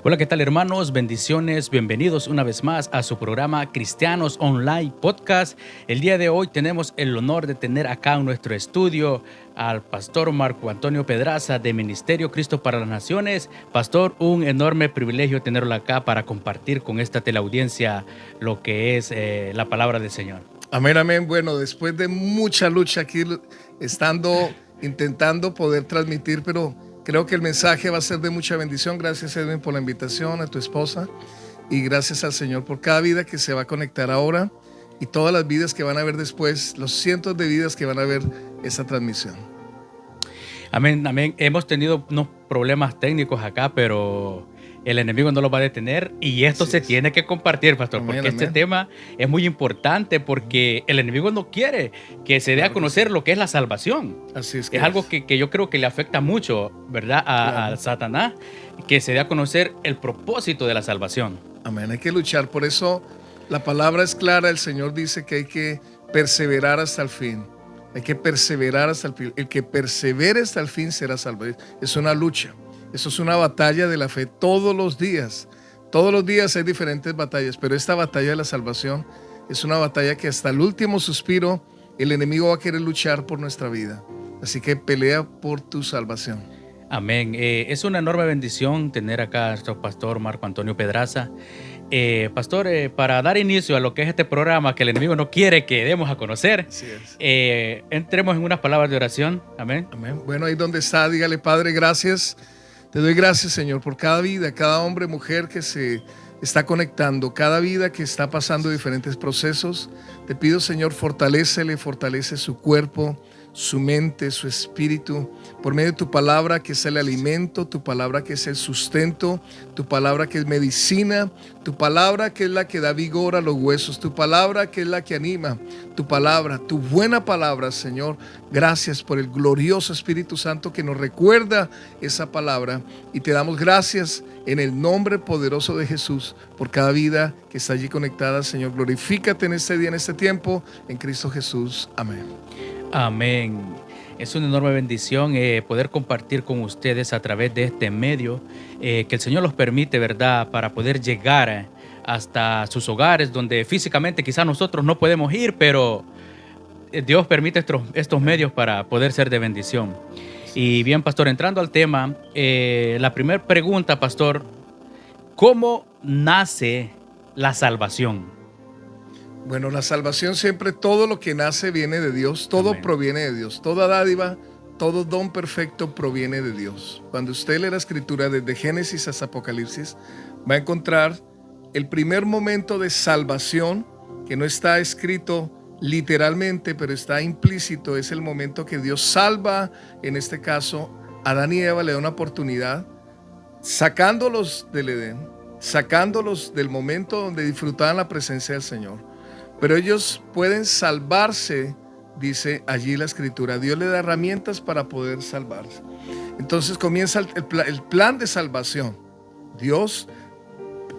Hola, ¿qué tal, hermanos? Bendiciones, bienvenidos una vez más a su programa Cristianos Online Podcast. El día de hoy tenemos el honor de tener acá en nuestro estudio al pastor Marco Antonio Pedraza de Ministerio Cristo para las Naciones. Pastor, un enorme privilegio tenerlo acá para compartir con esta teleaudiencia lo que es la palabra del Señor. Amén, amén. Bueno, después de mucha lucha aquí, intentando poder transmitir, pero creo que el mensaje va a ser de mucha bendición. Gracias, Edwin, por la invitación, a tu esposa, y gracias al Señor por cada vida que se va a conectar ahora y todas las vidas que van a ver después, los cientos de vidas que van a ver esta transmisión. Amén, amén. Hemos tenido unos problemas técnicos acá, pero el enemigo no lo va a detener y esto se tiene que compartir, pastor, Amén, porque amén. este tema es muy importante porque el enemigo no quiere que se dé a conocer lo que es la salvación. Así es. Es algo que yo creo que le afecta mucho, ¿verdad? A Satanás, que se dé a conocer el propósito de la salvación. Amén, hay que luchar, por eso la palabra es clara. El Señor dice que hay que perseverar hasta el fin. Hay que perseverar hasta el fin. El que persevere hasta el fin será salvo. Es una lucha. Eso es una batalla de la fe todos los días. Todos los días hay diferentes batallas, pero esta batalla de la salvación es una batalla que hasta el último suspiro el enemigo va a querer luchar por nuestra vida. Así que pelea por tu salvación. Amén. Es una enorme bendición tener acá a nuestro pastor Marco Antonio Pedraza. Pastor, para dar inicio a lo que es este programa que el enemigo no quiere que demos a conocer, entremos en unas palabras de oración. Amén. Amén. Bueno, ahí donde está, dígale: Padre, gracias. Te doy gracias, Señor, por cada vida, cada hombre, mujer que se está conectando, cada vida que está pasando diferentes procesos. Te pido, Señor, fortalece su cuerpo, su mente, su espíritu, por medio de tu palabra, que es el alimento, tu palabra que es el sustento, tu palabra que es medicina, tu palabra que es la que da vigor a los huesos, tu palabra que es la que anima, tu palabra, tu buena palabra, Señor. Gracias por el glorioso Espíritu Santo que nos recuerda esa palabra, y te damos gracias en el nombre poderoso de Jesús por cada vida que está allí conectada. Señor, glorifícate en este día, en este tiempo, en Cristo Jesús. Amén. Amén. Es una enorme bendición poder compartir con ustedes a través de este medio que el Señor los permite, ¿verdad?, para poder llegar hasta sus hogares, donde físicamente quizás nosotros no podemos ir, pero Dios permite estos medios para poder ser de bendición. Y bien, pastor, entrando al tema, la primera pregunta, pastor: ¿cómo nace la salvación? Bueno, la salvación siempre, todo lo que nace viene de Dios, todo Amén. proviene de Dios, toda dádiva, todo don perfecto proviene de Dios. Cuando usted lee la escritura desde Génesis hasta Apocalipsis, va a encontrar el primer momento de salvación, que no está escrito literalmente, pero está implícito. Es el momento que Dios salva, en este caso, a Adán y Eva, le da una oportunidad, sacándolos del Edén, sacándolos del momento donde disfrutaban la presencia del Señor. Pero ellos pueden salvarse, dice allí la escritura. Dios le da herramientas para poder salvarse. Entonces comienza el plan de salvación. Dios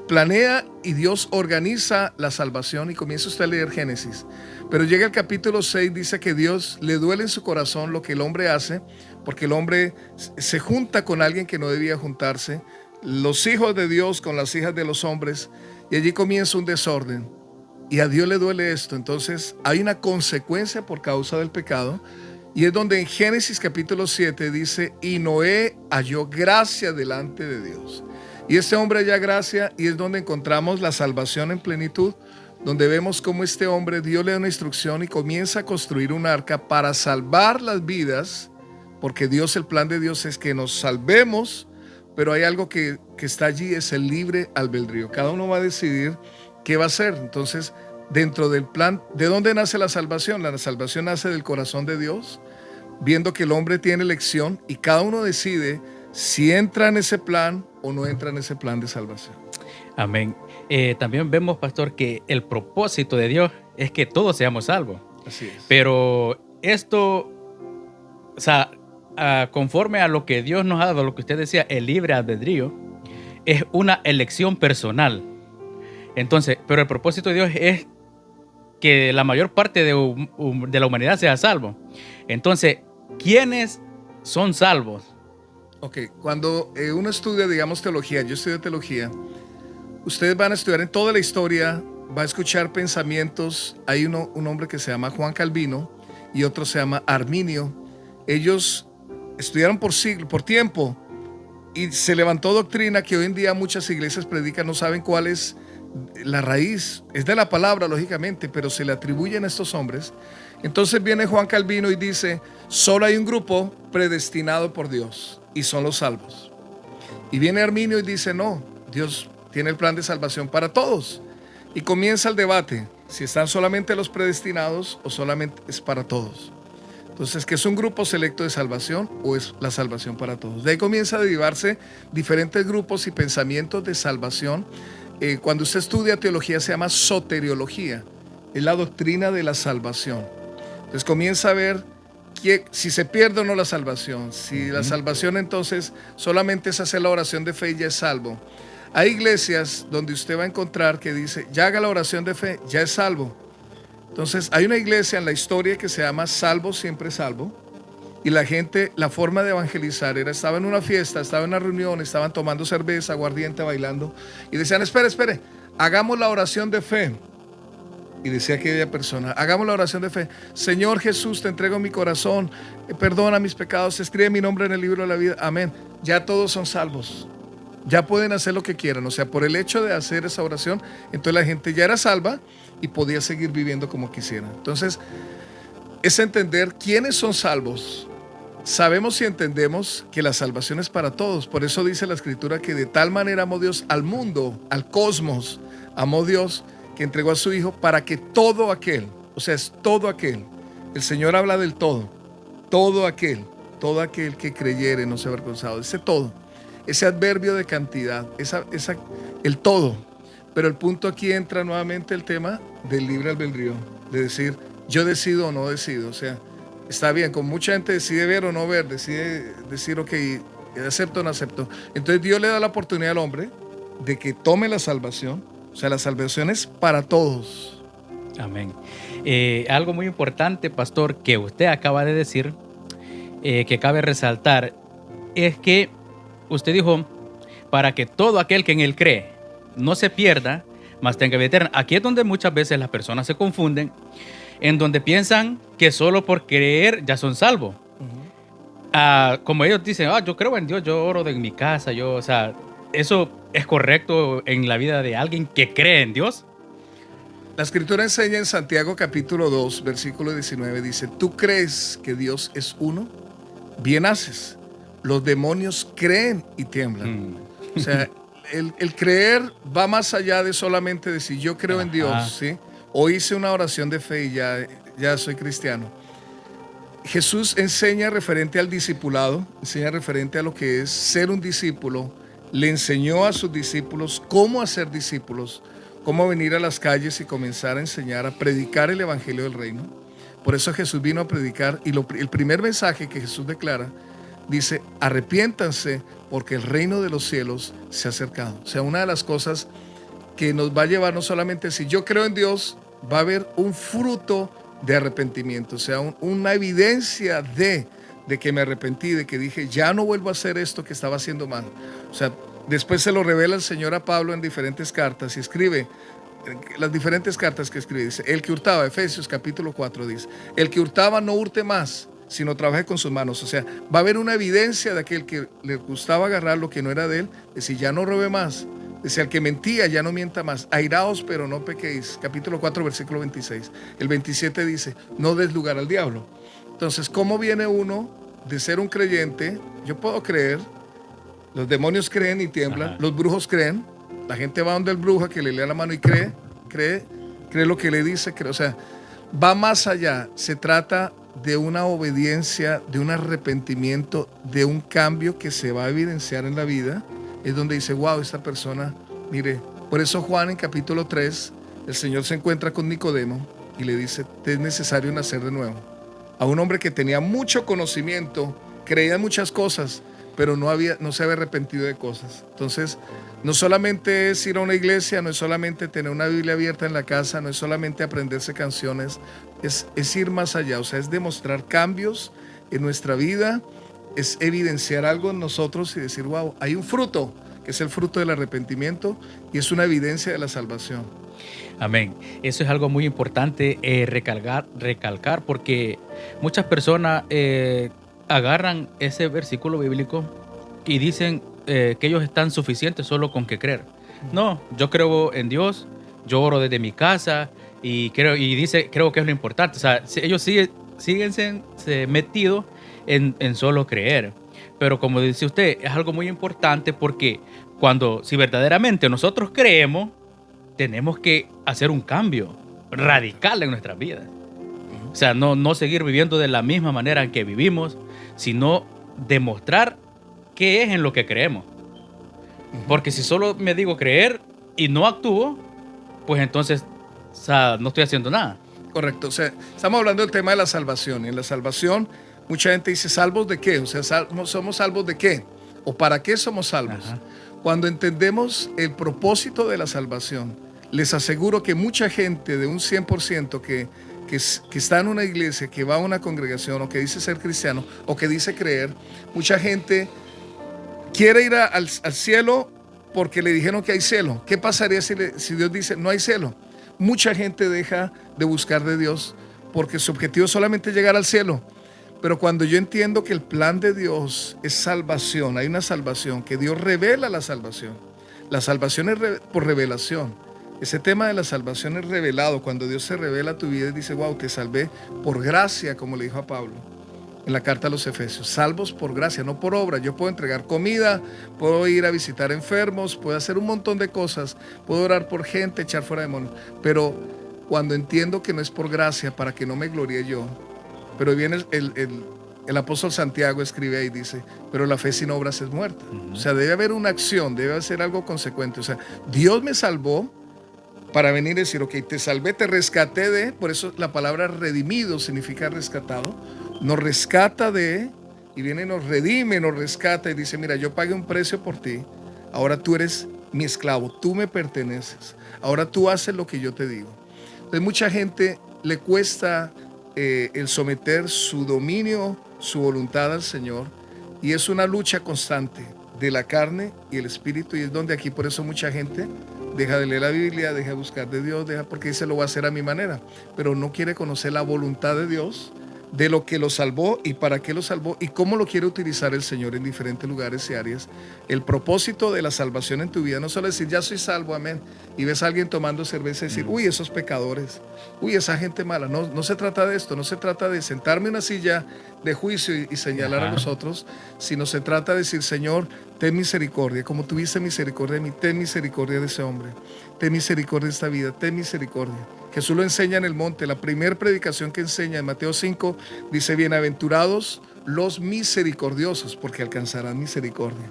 planea y Dios organiza la salvación, y comienza usted a leer Génesis. Pero llega el capítulo 6, dice que Dios le duele en su corazón lo que el hombre hace, porque el hombre se junta con alguien que no debía juntarse, los hijos de Dios con las hijas de los hombres, y allí comienza un desorden. Y a Dios le duele esto. Entonces hay una consecuencia por causa del pecado, y es donde en Génesis capítulo 7 dice: y Noé halló gracia delante de Dios. Y este hombre halla gracia, y es donde encontramos la salvación en plenitud, donde vemos cómo este hombre, Dios le da una instrucción y comienza a construir un arca para salvar las vidas, porque Dios, el plan de Dios es que nos salvemos, pero hay algo que está allí, es el libre albedrío. Cada uno va a decidir qué va a hacer. Entonces, dentro del plan, ¿de dónde nace la salvación? La salvación nace del corazón de Dios, viendo que el hombre tiene elección, y cada uno decide si entra en ese plan o no entra en ese plan de salvación. Amén. También vemos, pastor, que el propósito de Dios es que todos seamos salvos. Así es. Pero esto, o sea, conforme a lo que Dios nos ha dado, lo que usted decía, el libre albedrío, es una elección personal. Entonces, pero el propósito de Dios es que la mayor parte de la humanidad sea salvo. Entonces, ¿quiénes son salvos? Ok, cuando uno estudia, digamos, teología, yo estudio teología, ustedes van a estudiar en toda la historia, va a escuchar pensamientos. Hay un hombre que se llama Juan Calvino y otro se llama Arminio. Ellos estudiaron por siglo, por tiempo, y se levantó doctrina que hoy en día muchas iglesias predican, no saben cuál es la raíz. Es de la palabra, lógicamente, pero se le atribuyen a estos hombres. Entonces viene Juan Calvino y dice, solo hay un grupo predestinado por Dios y son los salvos. Y viene Arminio y dice, no, Dios tiene el plan de salvación para todos. Y comienza el debate, si están solamente los predestinados o solamente es para todos. Entonces, ¿qué es un grupo selecto de salvación o es la salvación para todos? De ahí comienza a derivarse diferentes grupos y pensamientos de salvación. Cuando usted estudia teología se llama soteriología, es la doctrina de la salvación. Entonces comienza a ver si se pierde o no la salvación, si la salvación entonces solamente es hacer la oración de fe y ya es salvo. Hay iglesias donde usted va a encontrar que dice, ya haga la oración de fe, ya es salvo. Entonces hay una iglesia en la historia que se llama Salvo Siempre Salvo, y la gente, la forma de evangelizar era, estaba en una fiesta, estaba en una reunión, estaban tomando cerveza, aguardiente, bailando, y decían, espere, hagamos la oración de fe. Y decía aquella persona, hagamos la oración de fe. Señor Jesús, te entrego mi corazón, perdona mis pecados, escribe mi nombre en el libro de la vida, amén. Ya todos son salvos, ya pueden hacer lo que quieran. O sea, por el hecho de hacer esa oración, entonces la gente ya era salva y podía seguir viviendo como quisiera. Entonces, es entender quiénes son salvos. Sabemos y entendemos que la salvación es para todos. Por eso dice la Escritura que de tal manera amó Dios al mundo, al cosmos, amó Dios que entregó a su Hijo para que todo aquel, o sea, es todo aquel. El Señor habla del todo aquel que creyere no sea avergonzado. Ese todo, ese adverbio de cantidad, el todo. Pero el punto aquí entra nuevamente el tema del libre albedrío, de decir, yo decido o no decido. O sea, está bien, como mucha gente decide ver o no ver, decide decir, ok, acepto o no acepto. Entonces Dios le da la oportunidad al hombre de que tome la salvación. O sea, la salvación es para todos. Amén. Algo muy importante, pastor, que usted acaba de decir, que cabe resaltar, es que usted dijo, para que todo aquel que en él cree no se pierda, mas tenga vida eterna. Aquí es donde muchas veces las personas se confunden, en donde piensan que solo por creer ya son salvos. Como ellos dicen, yo creo en Dios, yo oro en mi casa, o sea, ¿eso es correcto en la vida de alguien que cree en Dios? La Escritura enseña en Santiago capítulo 2, versículo 19, dice, ¿tú crees que Dios es uno? Bien haces. Los demonios creen y tiemblan. O sea, el creer va más allá de solamente decir, yo creo en Dios, ¿sí? O hice una oración de fe y ya soy cristiano. Jesús enseña referente al discipulado, enseña referente a lo que es ser un discípulo. Le enseñó a sus discípulos cómo hacer discípulos, cómo venir a las calles y comenzar a enseñar, a predicar el evangelio del reino. Por eso Jesús vino a predicar y el primer mensaje que Jesús declara dice, arrepiéntanse porque el reino de los cielos se ha acercado. O sea, una de las cosas que nos va a llevar no solamente si yo creo en Dios, va a haber un fruto de arrepentimiento, o sea, una evidencia de que me arrepentí, de que dije, ya no vuelvo a hacer esto que estaba haciendo mal. O sea, después se lo revela el Señor a Pablo en diferentes cartas y escribe, las diferentes cartas que escribe, dice, el que hurtaba, Efesios capítulo 4 dice, el que hurtaba no hurte más, sino trabaje con sus manos. O sea, va a haber una evidencia de aquel que le gustaba agarrar lo que no era de él, decir, ya no robe más. Dice, al que mentía, ya no mienta más. Airaos, pero no pequéis. Capítulo 4, versículo 26. El 27 dice, no des lugar al diablo. Entonces, ¿cómo viene uno de ser un creyente? Yo puedo creer, los demonios creen y tiemblan, los brujos creen, la gente va donde el brujo que le lea la mano y cree lo que le dice, cree. O sea, va más allá. Se trata de una obediencia, de un arrepentimiento, de un cambio que se va a evidenciar en la vida. Es donde dice, wow, esta persona, mire, por eso Juan en capítulo 3, el Señor se encuentra con Nicodemo y le dice, te es necesario nacer de nuevo. A un hombre que tenía mucho conocimiento, creía en muchas cosas, pero no se había arrepentido de cosas. Entonces, no solamente es ir a una iglesia, no es solamente tener una Biblia abierta en la casa, no es solamente aprenderse canciones, es ir más allá, o sea, es demostrar cambios en nuestra vida es evidenciar algo en nosotros y decir, wow, hay un fruto, que es el fruto del arrepentimiento y es una evidencia de la salvación. Amén. Eso es algo muy importante recalcar porque muchas personas agarran ese versículo bíblico y dicen que ellos están suficientes solo con que creer. No, yo creo en Dios, yo oro desde mi casa y creo que es lo importante. O sea, ellos siguen metidos en solo creer. Pero como dice usted, es algo muy importante porque si verdaderamente nosotros creemos, tenemos que hacer un cambio radical en nuestras vidas. O sea, no seguir viviendo de la misma manera en que vivimos, sino demostrar qué es en lo que creemos. Porque si solo me digo creer y no actúo, pues entonces, o sea, no estoy haciendo nada. Correcto. O sea, estamos hablando del tema de la salvación. Y en la salvación, mucha gente dice, ¿salvos de qué? O sea, ¿somos salvos de qué? ¿O para qué somos salvos? Ajá. Cuando entendemos el propósito de la salvación, les aseguro que mucha gente de un 100% que está en una iglesia, que va a una congregación o que dice ser cristiano o que dice creer, mucha gente quiere ir al cielo porque le dijeron que hay cielo. ¿Qué pasaría si Dios dice no hay cielo? Mucha gente deja de buscar de Dios porque su objetivo es solamente llegar al cielo. Pero cuando yo entiendo que el plan de Dios es salvación, hay una salvación, que Dios revela la salvación. La salvación es por revelación. Ese tema de la salvación es revelado. Cuando Dios se revela a tu vida y dice, wow, te salvé por gracia, como le dijo a Pablo en la carta a los Efesios. Salvos por gracia, no por obra. Yo puedo entregar comida, puedo ir a visitar enfermos, puedo hacer un montón de cosas, puedo orar por gente, echar fuera demonios. Pero cuando entiendo que no es por gracia, para que no me gloríe yo. Pero viene el apóstol Santiago, escribe ahí, dice, pero la fe sin obras es muerta. O sea, debe haber una acción, debe ser algo consecuente. O sea, Dios me salvó para venir y decir, ok, te salvé, te rescaté de, por eso la palabra redimido significa rescatado, nos rescata de, y viene y nos redime, nos rescata y dice, mira, yo pagué un precio por ti, ahora tú eres mi esclavo, tú me perteneces, ahora tú haces lo que yo te digo. Entonces mucha gente le cuesta el someter su dominio, su voluntad al Señor, y es una lucha constante de la carne y el espíritu, y es donde aquí por eso mucha gente deja de leer la Biblia, deja de buscar de Dios, porque dice lo voy a hacer a mi manera, pero no quiere conocer la voluntad de Dios, de lo que lo salvó y para qué lo salvó y cómo lo quiere utilizar el Señor en diferentes lugares y áreas. El propósito de la salvación en tu vida no solo decir ya soy salvo, amén, y ves a alguien tomando cerveza y decir uy, esos pecadores, uy, esa gente mala. No se trata de esto, no se trata de sentarme en una silla de juicio y señalar a los otros, sino se trata de decir, Señor, ten misericordia, como tuviste misericordia de mí, ten misericordia de ese hombre, ten misericordia de esta vida, ten misericordia. Jesús lo enseña en el monte, la primera predicación que enseña en Mateo 5, dice, bienaventurados los misericordiosos, porque alcanzarán misericordia.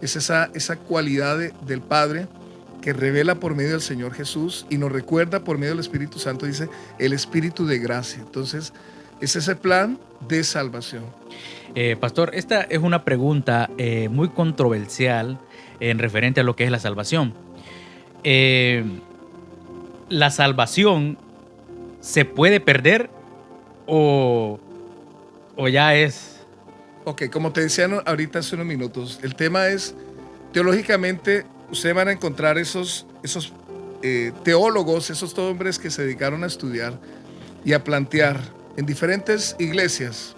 Es esa cualidad del Padre que revela por medio del Señor Jesús y nos recuerda por medio del Espíritu Santo, dice, el Espíritu de gracia. Entonces, es ese plan de salvación. Pastor, esta es una pregunta muy controversial en referente a lo que es la salvación. ¿La salvación se puede perder o ya es? Ok, como te decía ahorita hace unos minutos, el tema es, teológicamente, ustedes van a encontrar esos teólogos, esos hombres que se dedicaron a estudiar y a plantear en diferentes iglesias,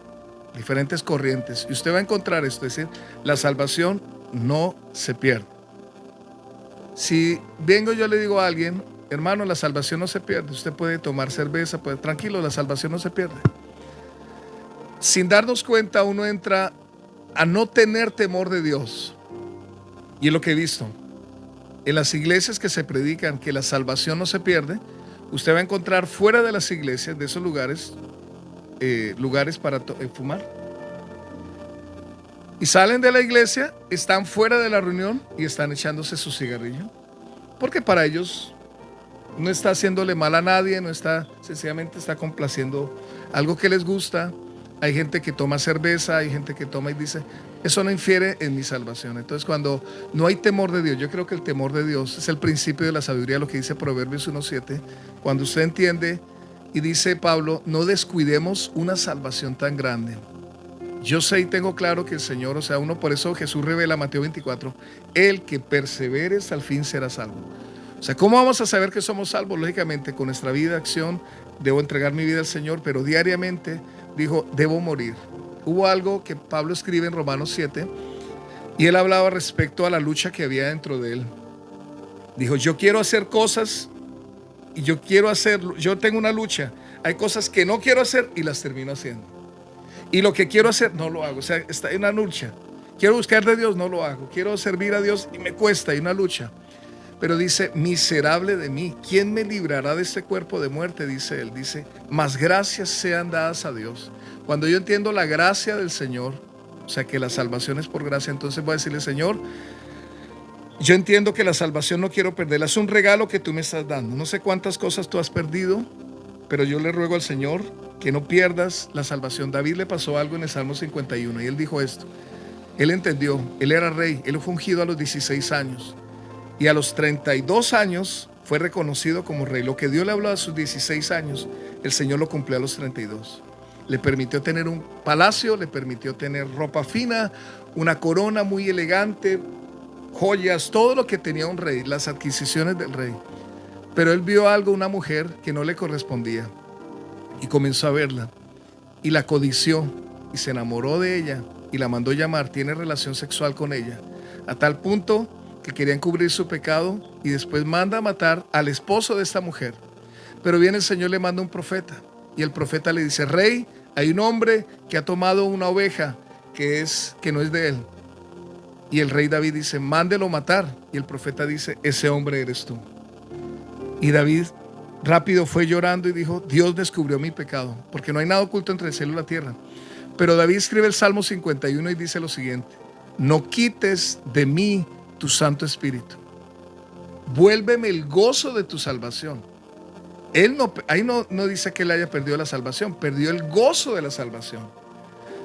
diferentes corrientes, y usted va a encontrar esto, es decir, la salvación no se pierde. Si vengo yo le digo a alguien, hermano, la salvación no se pierde, usted puede tomar cerveza, tranquilo, la salvación no se pierde. Sin darnos cuenta, uno entra a no tener temor de Dios. Y es lo que he visto. En las iglesias que se predican que la salvación no se pierde, usted va a encontrar fuera de las iglesias, de esos lugares para fumar. Y salen de la iglesia, están fuera de la reunión y están echándose su cigarrillo. Porque para ellos no está haciéndole mal a nadie, sencillamente está complaciendo algo que les gusta. Hay gente que toma cerveza, hay gente que toma y dice, eso no infiere en mi salvación. Entonces, cuando no hay temor de Dios, yo creo que el temor de Dios es el principio de la sabiduría, lo que dice Proverbios 1:7. Cuando usted entiende, y dice Pablo, no descuidemos una salvación tan grande Yo sé y tengo claro que el Señor, o sea, uno, por eso Jesús revela Mateo 24, el que persevere hasta el fin será salvo. O sea, ¿cómo vamos a saber que somos salvos? Lógicamente, con nuestra vida, acción, debo entregar mi vida al Señor, pero diariamente dijo, debo morir. Hubo algo que Pablo escribe en Romanos 7, y él hablaba respecto a la lucha que había dentro de él. Dijo, yo quiero hacer cosas, y yo tengo una lucha. Hay cosas que no quiero hacer y las termino haciendo. Y lo que quiero hacer, no lo hago. O sea, está en una lucha. Quiero buscar de Dios, no lo hago. Quiero servir a Dios y me cuesta, hay una lucha. Pero dice, miserable de mí, ¿quién me librará de este cuerpo de muerte? Dice él, dice, más gracias sean dadas a Dios. Cuando yo entiendo la gracia del Señor, o sea que la salvación es por gracia, entonces voy a decirle, Señor, yo entiendo que la salvación no quiero perderla, es un regalo que tú me estás dando. No sé cuántas cosas tú has perdido, pero yo le ruego al Señor que no pierdas la salvación. David le pasó algo en el Salmo 51 y él dijo esto. Él entendió, él era rey, él fue ungido a los 16 años. Y a los 32 años fue reconocido como rey. Lo que Dios le habló a sus 16 años, el Señor lo cumplió a los 32. Le permitió tener un palacio, le permitió tener ropa fina, una corona muy elegante, joyas, todo lo que tenía un rey, las adquisiciones del rey. Pero él vio algo, una mujer que no le correspondía, y comenzó a verla, y la codició, y se enamoró de ella, y la mandó llamar, tiene relación sexual con ella, a tal punto que querían cubrir su pecado, y después manda a matar al esposo de esta mujer. Pero viene el Señor, le manda un profeta, y el profeta le dice, rey, hay un hombre que ha tomado una oveja que no es de él. Y el rey David dice, mándelo matar. Y el profeta dice, ese hombre eres tú. Y David rápido fue llorando y dijo, Dios descubrió mi pecado, porque no hay nada oculto entre el cielo y la tierra. Pero David escribe el Salmo 51 y dice lo siguiente, no quites de mí tu Santo Espíritu, vuélveme el gozo de tu salvación. Ahí no dice que él haya perdido la salvación, perdió el gozo de la salvación.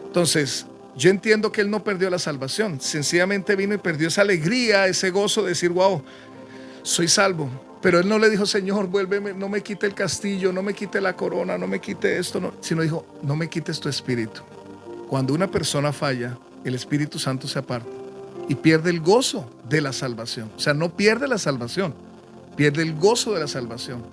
Entonces, yo entiendo que él no perdió la salvación, sencillamente vino y perdió esa alegría, ese gozo de decir, wow, soy salvo. Pero él no le dijo, Señor, vuélveme, no me quite el castillo, no me quite la corona, no me quite esto, no, sino dijo, no me quites tu espíritu. Cuando una persona falla, el Espíritu Santo se aparta y pierde el gozo de la salvación. O sea, no pierde la salvación, pierde el gozo de la salvación.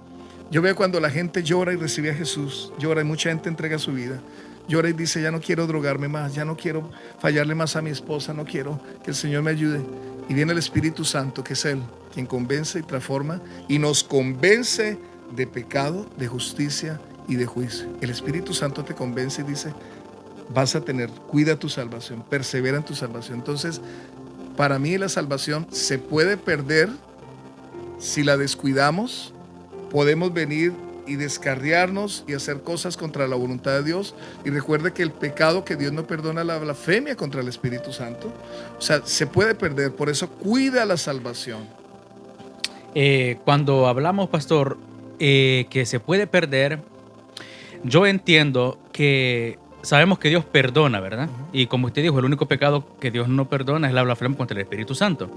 Yo veo cuando la gente llora y recibe a Jesús, llora y mucha gente entrega su vida, llora y dice, ya no quiero drogarme más, ya no quiero fallarle más a mi esposa, no quiero que el Señor me ayude. Y viene el Espíritu Santo, que es Él, quien convence y transforma y nos convence de pecado, de justicia y de juicio. El Espíritu Santo te convence y dice, vas a cuida tu salvación, persevera en tu salvación. Entonces, para mí la salvación se puede perder si la descuidamos. Podemos venir y descarriarnos y hacer cosas contra la voluntad de Dios. Y recuerde que el pecado que Dios no perdona, la blasfemia contra el Espíritu Santo. O sea, se puede perder, por eso cuida la salvación. Cuando hablamos, pastor, que se puede perder, yo entiendo que sabemos que Dios perdona, ¿verdad? Y como usted dijo, el único pecado que Dios no perdona es la blasfemia contra el Espíritu Santo.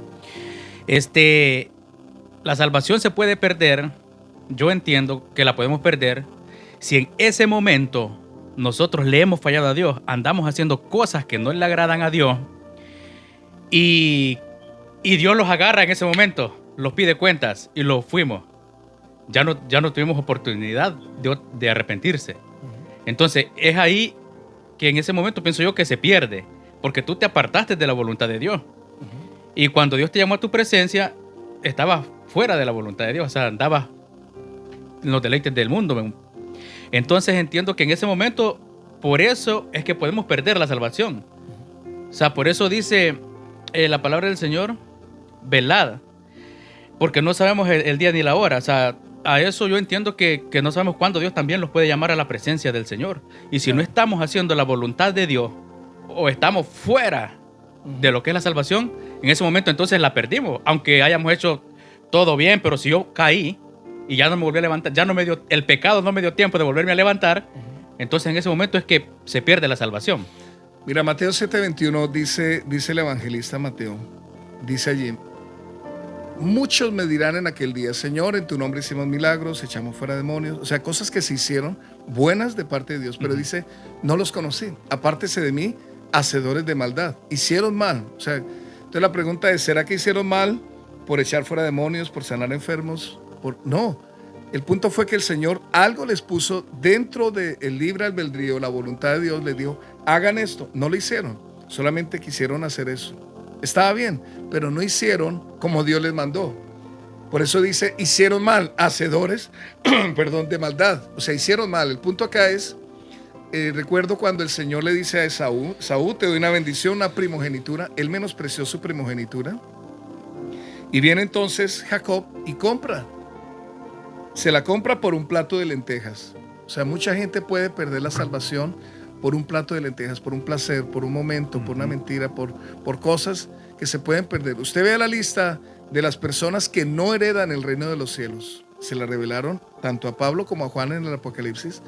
La salvación se puede perder. Yo entiendo que la podemos perder si en ese momento nosotros le hemos fallado a Dios, andamos haciendo cosas que no le agradan a Dios y Dios los agarra en ese momento, los pide cuentas y los fuimos. Ya no tuvimos oportunidad de arrepentirse. Entonces es ahí que en ese momento pienso yo que se pierde, porque tú te apartaste de la voluntad de Dios. Y cuando Dios te llamó a tu presencia, estabas fuera de la voluntad de Dios, o sea, andabas en los deleites del mundo. Entonces entiendo que en ese momento, por eso es que podemos perder la salvación. O sea, por eso dice la palabra del Señor, velad, porque no sabemos el día ni la hora. O sea, a eso yo entiendo que no sabemos cuándo Dios también los puede llamar a la presencia del Señor. Y si no estamos haciendo la voluntad de Dios o estamos fuera de lo que es la salvación, en ese momento entonces la perdimos. Aunque hayamos hecho todo bien, pero si yo caí y ya no me volví a levantar, el pecado no me dio tiempo de volverme a levantar, entonces en ese momento es que se pierde la salvación. Mira, Mateo 7:21 dice el evangelista Mateo, dice allí, muchos me dirán en aquel día, Señor, en tu nombre hicimos milagros, echamos fuera demonios, o sea, cosas que se hicieron buenas de parte de Dios, pero dice, no los conocí, apártese de mí, hacedores de maldad. Hicieron mal. O sea, entonces la pregunta es, ¿será que hicieron mal por echar fuera demonios, por sanar enfermos? No. El punto fue que el Señor algo les puso dentro del libre albedrío, la voluntad de Dios les dijo, hagan esto. No lo hicieron, solamente quisieron hacer eso. Estaba bien, pero no hicieron como Dios les mandó. Por eso dice, hicieron mal, hacedores, perdón, de maldad. O sea, hicieron mal. El punto acá es, recuerdo cuando el Señor le dice a Esaú, Esaú, te doy una bendición, una primogenitura. Él menospreció su primogenitura. Y viene entonces Jacob y compra. Se la compra por un plato de lentejas. O sea, mucha gente puede perder la salvación por un plato de lentejas, por un placer, por un momento, por una mentira, por cosas que se pueden perder. Usted vea la lista de las personas que no heredan el reino de los cielos. Se la revelaron tanto a Pablo como a Juan en el Apocalipsis.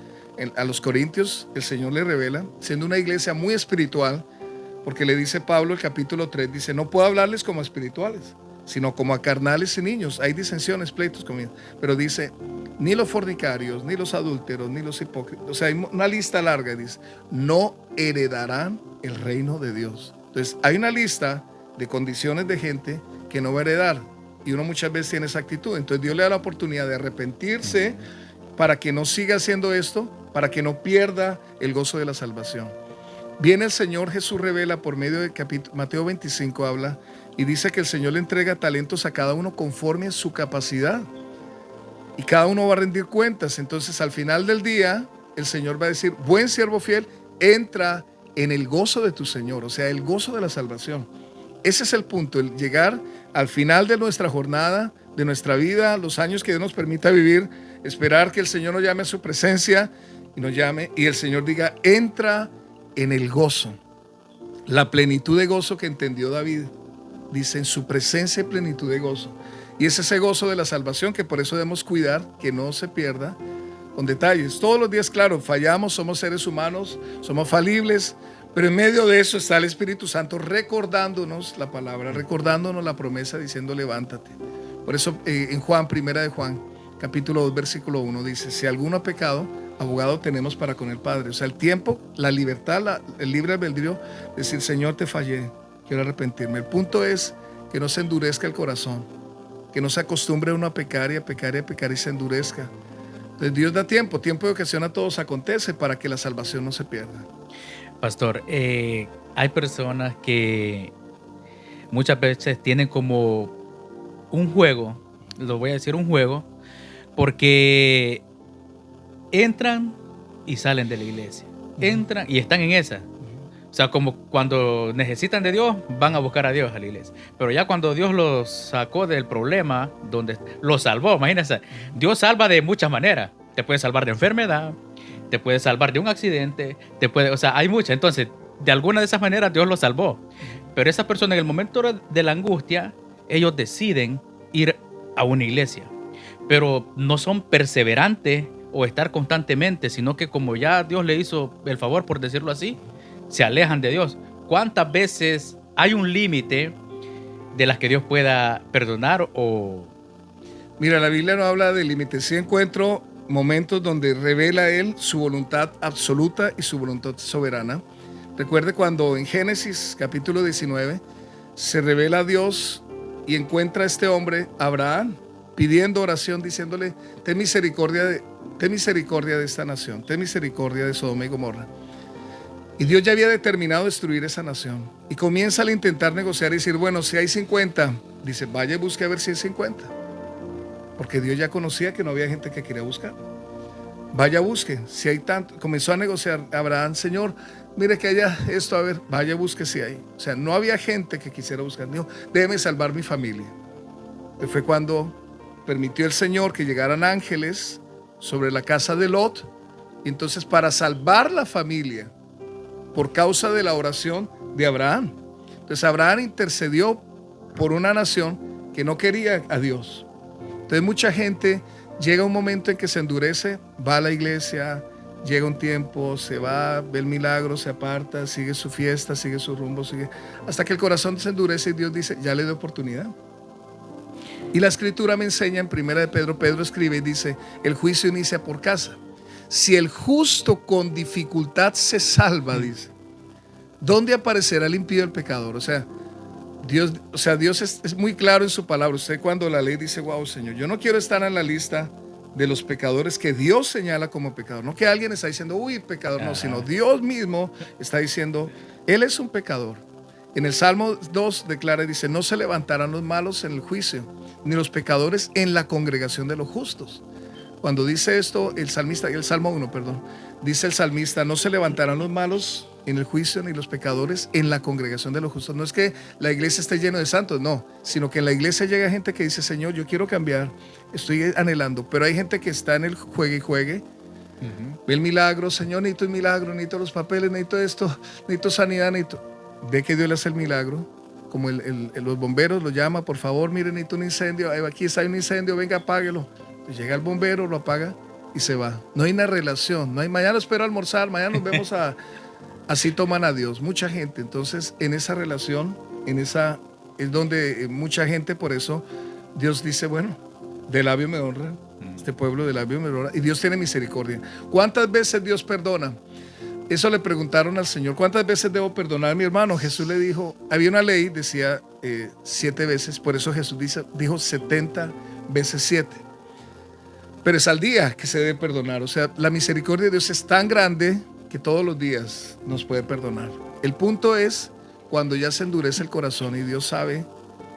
A los Corintios el Señor le revela, siendo una iglesia muy espiritual, porque le dice Pablo el capítulo 3, dice, no puedo hablarles como espirituales, sino como a carnales y niños. Hay disensiones, pleitos, pero dice, ni los fornicarios, ni los adúlteros, ni los hipócritas. O sea, hay una lista larga, dice, no heredarán el reino de Dios. Entonces, hay una lista de condiciones de gente que no va a heredar, y uno muchas veces tiene esa actitud. Entonces Dios le da la oportunidad de arrepentirse para que no siga haciendo esto, para que no pierda el gozo de la salvación. Viene el Señor Jesús, revela por medio de Mateo 25, habla y dice que el Señor le entrega talentos a cada uno conforme a su capacidad, y cada uno va a rendir cuentas. Entonces al final del día el Señor va a decir, buen siervo fiel, entra en el gozo de tu Señor, o sea, el gozo de la salvación. Ese es el punto, el llegar al final de nuestra jornada, de nuestra vida, los años que Dios nos permita vivir, esperar que el Señor nos llame a su presencia y nos llame, y el Señor diga, entra en el gozo, la plenitud de gozo que entendió David. Dice, en su presencia y plenitud de gozo. Y es ese gozo de la salvación que por eso debemos cuidar, que no se pierda, con detalles. Todos los días, claro, fallamos, somos seres humanos, somos falibles, pero en medio de eso está el Espíritu Santo recordándonos la palabra, recordándonos la promesa, diciendo, levántate. Por eso en Juan, primera de Juan, capítulo 2, versículo 1, dice, si alguno ha pecado, abogado tenemos para con el Padre. O sea, el tiempo, la libertad, el libre albedrío, decir, Señor, te fallé, quiero arrepentirme. El punto es que no se endurezca el corazón, que no se acostumbre uno a pecar y a pecar y a pecar y se endurezca. Entonces Dios da tiempo de ocasión a todos acontece para que la salvación no se pierda. Pastor, hay personas que muchas veces tienen como un juego, lo voy a decir un juego, porque entran y salen de la iglesia, entran y están en esa. O sea, como cuando necesitan de Dios, van a buscar a Dios a la iglesia. Pero ya cuando Dios los sacó del problema, donde los salvó, imagínense, Dios salva de muchas maneras. Te puede salvar de enfermedad, te puede salvar de un accidente, o sea, hay muchas. Entonces, de alguna de esas maneras Dios los salvó. Pero esa persona en el momento de la angustia, ellos deciden ir a una iglesia. Pero no son perseverantes o estar constantemente, sino que como ya Dios le hizo el favor, por decirlo así, se alejan de Dios. ¿Cuántas veces hay un límite de las que Dios pueda perdonar o...? Mira, la Biblia no habla de límites. Sí encuentro momentos donde revela Él su voluntad absoluta y su voluntad soberana. Recuerde cuando en Génesis capítulo 19 se revela a Dios y encuentra a este hombre, Abraham, pidiendo oración, diciéndole, ten misericordia de esta nación, ten misericordia de Sodoma y Gomorra. Y Dios ya había determinado destruir esa nación. Y comienza a intentar negociar y decir, bueno, si hay 50, dice, vaya y busque a ver si hay 50. Porque Dios ya conocía que no había gente que quería buscar. Vaya, busque, si hay tanto. Comenzó a negociar Abraham, Señor, mire que haya esto, a ver, vaya, busque si hay. O sea, no había gente que quisiera buscar. Dijo, déjeme salvar mi familia. Y fue cuando permitió el Señor que llegaran ángeles sobre la casa de Lot. Y entonces, para salvar la familia, por causa de la oración de Abraham. Entonces Abraham intercedió por una nación que no quería a Dios. Entonces mucha gente llega un momento en que se endurece, va a la iglesia, llega un tiempo, se va, ve el milagro, se aparta, sigue su fiesta, sigue su rumbo, sigue, hasta que el corazón se endurece y Dios dice, ya le doy oportunidad. Y la escritura me enseña en primera de Pedro, Pedro escribe y dice, el juicio inicia por casa. Si el justo con dificultad se salva, dice, ¿Dónde aparecerá el impío y el pecador? Dios es muy claro en su palabra. Usted cuando la ley dice, wow, Señor, yo no quiero estar en la lista de los pecadores que Dios señala como pecador. No que alguien está diciendo, uy, pecador, no, sino Dios mismo está diciendo, Él es un pecador. En el Salmo 2 declara y dice, no se levantarán los malos en el juicio, ni los pecadores en la congregación de los justos. Cuando dice esto, el salmista, el Salmo 1, perdón, dice el salmista, no se levantarán los malos en el juicio ni los pecadores en la congregación de los justos. No es que la iglesia esté llena de santos, no, sino que en la iglesia llega gente que dice, Señor, yo quiero cambiar, estoy anhelando, pero hay gente que está en el juegue y juegue, ve el milagro, Señor, necesito el milagro, necesito los papeles, necesito esto, necesito sanidad, ve que Dios le hace el milagro, como los bomberos lo llama, por favor, miren, necesito un incendio, aquí está un incendio, venga, apáguelo. Pues llega el bombero, lo apaga y se va. No hay una relación, no hay mañana espero almorzar, mañana nos vemos así toman a Dios. Mucha gente, entonces en esa relación, es donde mucha gente, por eso Dios dice, bueno, de labio me honra, este pueblo de labio me honra, y Dios tiene misericordia. ¿Cuántas veces Dios perdona? Eso le preguntaron al Señor, ¿cuántas veces debo perdonar, mi hermano? Jesús le dijo, había una ley, decía 7 veces, por eso Jesús dijo 70 veces 7. Pero es al día que se debe perdonar. O sea, la misericordia de Dios es tan grande que todos los días nos puede perdonar. El punto es cuando ya se endurece el corazón y Dios sabe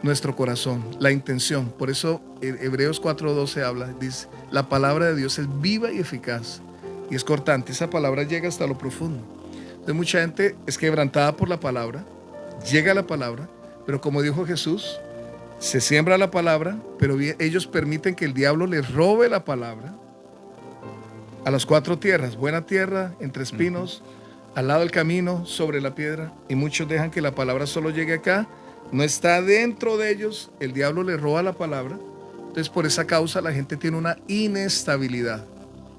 nuestro corazón, la intención. Por eso Hebreos 4:12 habla, dice, la palabra de Dios es viva y eficaz y es cortante. Esa palabra llega hasta lo profundo. Entonces mucha gente es quebrantada por la palabra, llega a la palabra, pero como dijo Jesús, se siembra la palabra, pero ellos permiten que el diablo les robe la palabra a las 4 tierras, buena tierra, entre espinos, al lado del camino, sobre la piedra, y muchos dejan que la palabra solo llegue acá, no está dentro de ellos, el diablo les roba la palabra, entonces por esa causa la gente tiene una inestabilidad.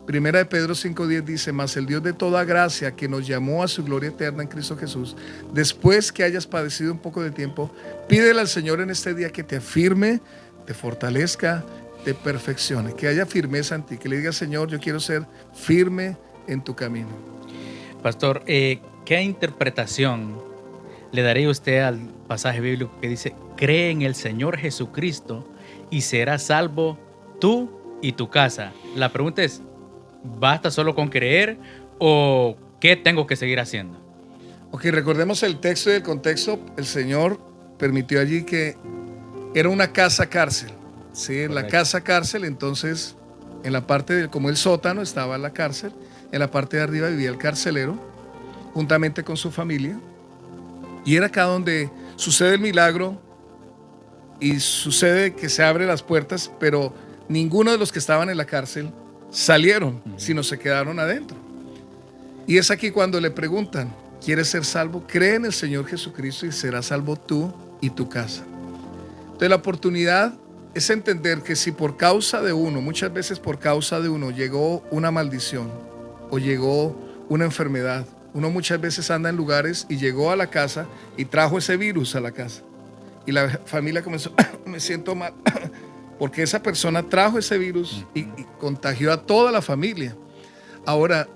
Primera de Pedro 5:10 dice, mas el Dios de toda gracia que nos llamó a su gloria eterna en Cristo Jesús, después que hayas padecido un poco de tiempo, pídele al Señor en este día que te afirme, te fortalezca, te perfeccione, que haya firmeza en ti, que le diga, Señor, yo quiero ser firme en tu camino. Pastor, ¿qué interpretación le daría usted al pasaje bíblico que dice, cree en el Señor Jesucristo y serás salvo tú y tu casa? La pregunta es, ¿basta solo con creer o qué tengo que seguir haciendo? Ok, recordemos el texto y el contexto. El Señor permitió allí que era una casa cárcel. Sí, en la casa cárcel, entonces en la parte como el sótano estaba la cárcel, en la parte de arriba vivía el carcelero juntamente con su familia, y era acá donde sucede el milagro y sucede que se abren las puertas, pero ninguno de los que estaban en la cárcel salieron, sino se quedaron adentro. Y es aquí cuando le preguntan, ¿quieres ser salvo? Cree en el Señor Jesucristo y serás salvo tú y tu casa. Entonces la oportunidad es entender que si por causa de uno, muchas veces por causa de uno, llegó una maldición o llegó una enfermedad, uno muchas veces anda en lugares y llegó a la casa y trajo ese virus a la casa. Y la familia comenzó, me siento mal, porque esa persona trajo ese virus y contagió a toda la familia. Ahora,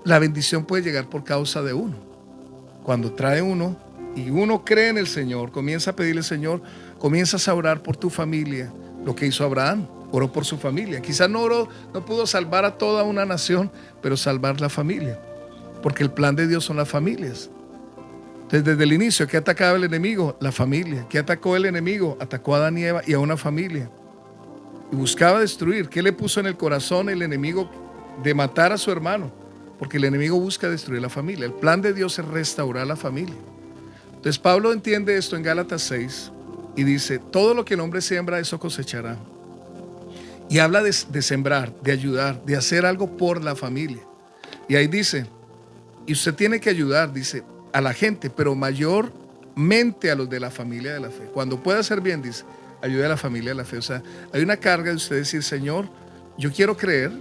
la bendición puede llegar por causa de uno. Cuando trae uno y uno cree en el Señor, comienza a pedirle, Señor, comienzas a orar por tu familia, lo que hizo Abraham, oró por su familia. Quizás no pudo salvar a toda una nación, pero salvar la familia, porque el plan de Dios son las familias. Entonces, desde el inicio, ¿qué atacaba el enemigo? La familia. ¿Qué atacó el enemigo? Atacó a Adán y Eva y a una familia. Y buscaba destruir. ¿Qué le puso en el corazón el enemigo? De matar a su hermano, porque el enemigo busca destruir la familia. El plan de Dios es restaurar la familia. Entonces Pablo entiende esto en Gálatas 6 y dice, todo lo que el hombre siembra, eso cosechará. Y habla de sembrar, de ayudar, de hacer algo por la familia. Y ahí dice, y usted tiene que ayudar, dice, a la gente, pero mayormente a los de la familia de la fe. Cuando pueda hacer bien, dice, ayude a la familia de la fe. O sea, hay una carga de usted decir, Señor, yo quiero creer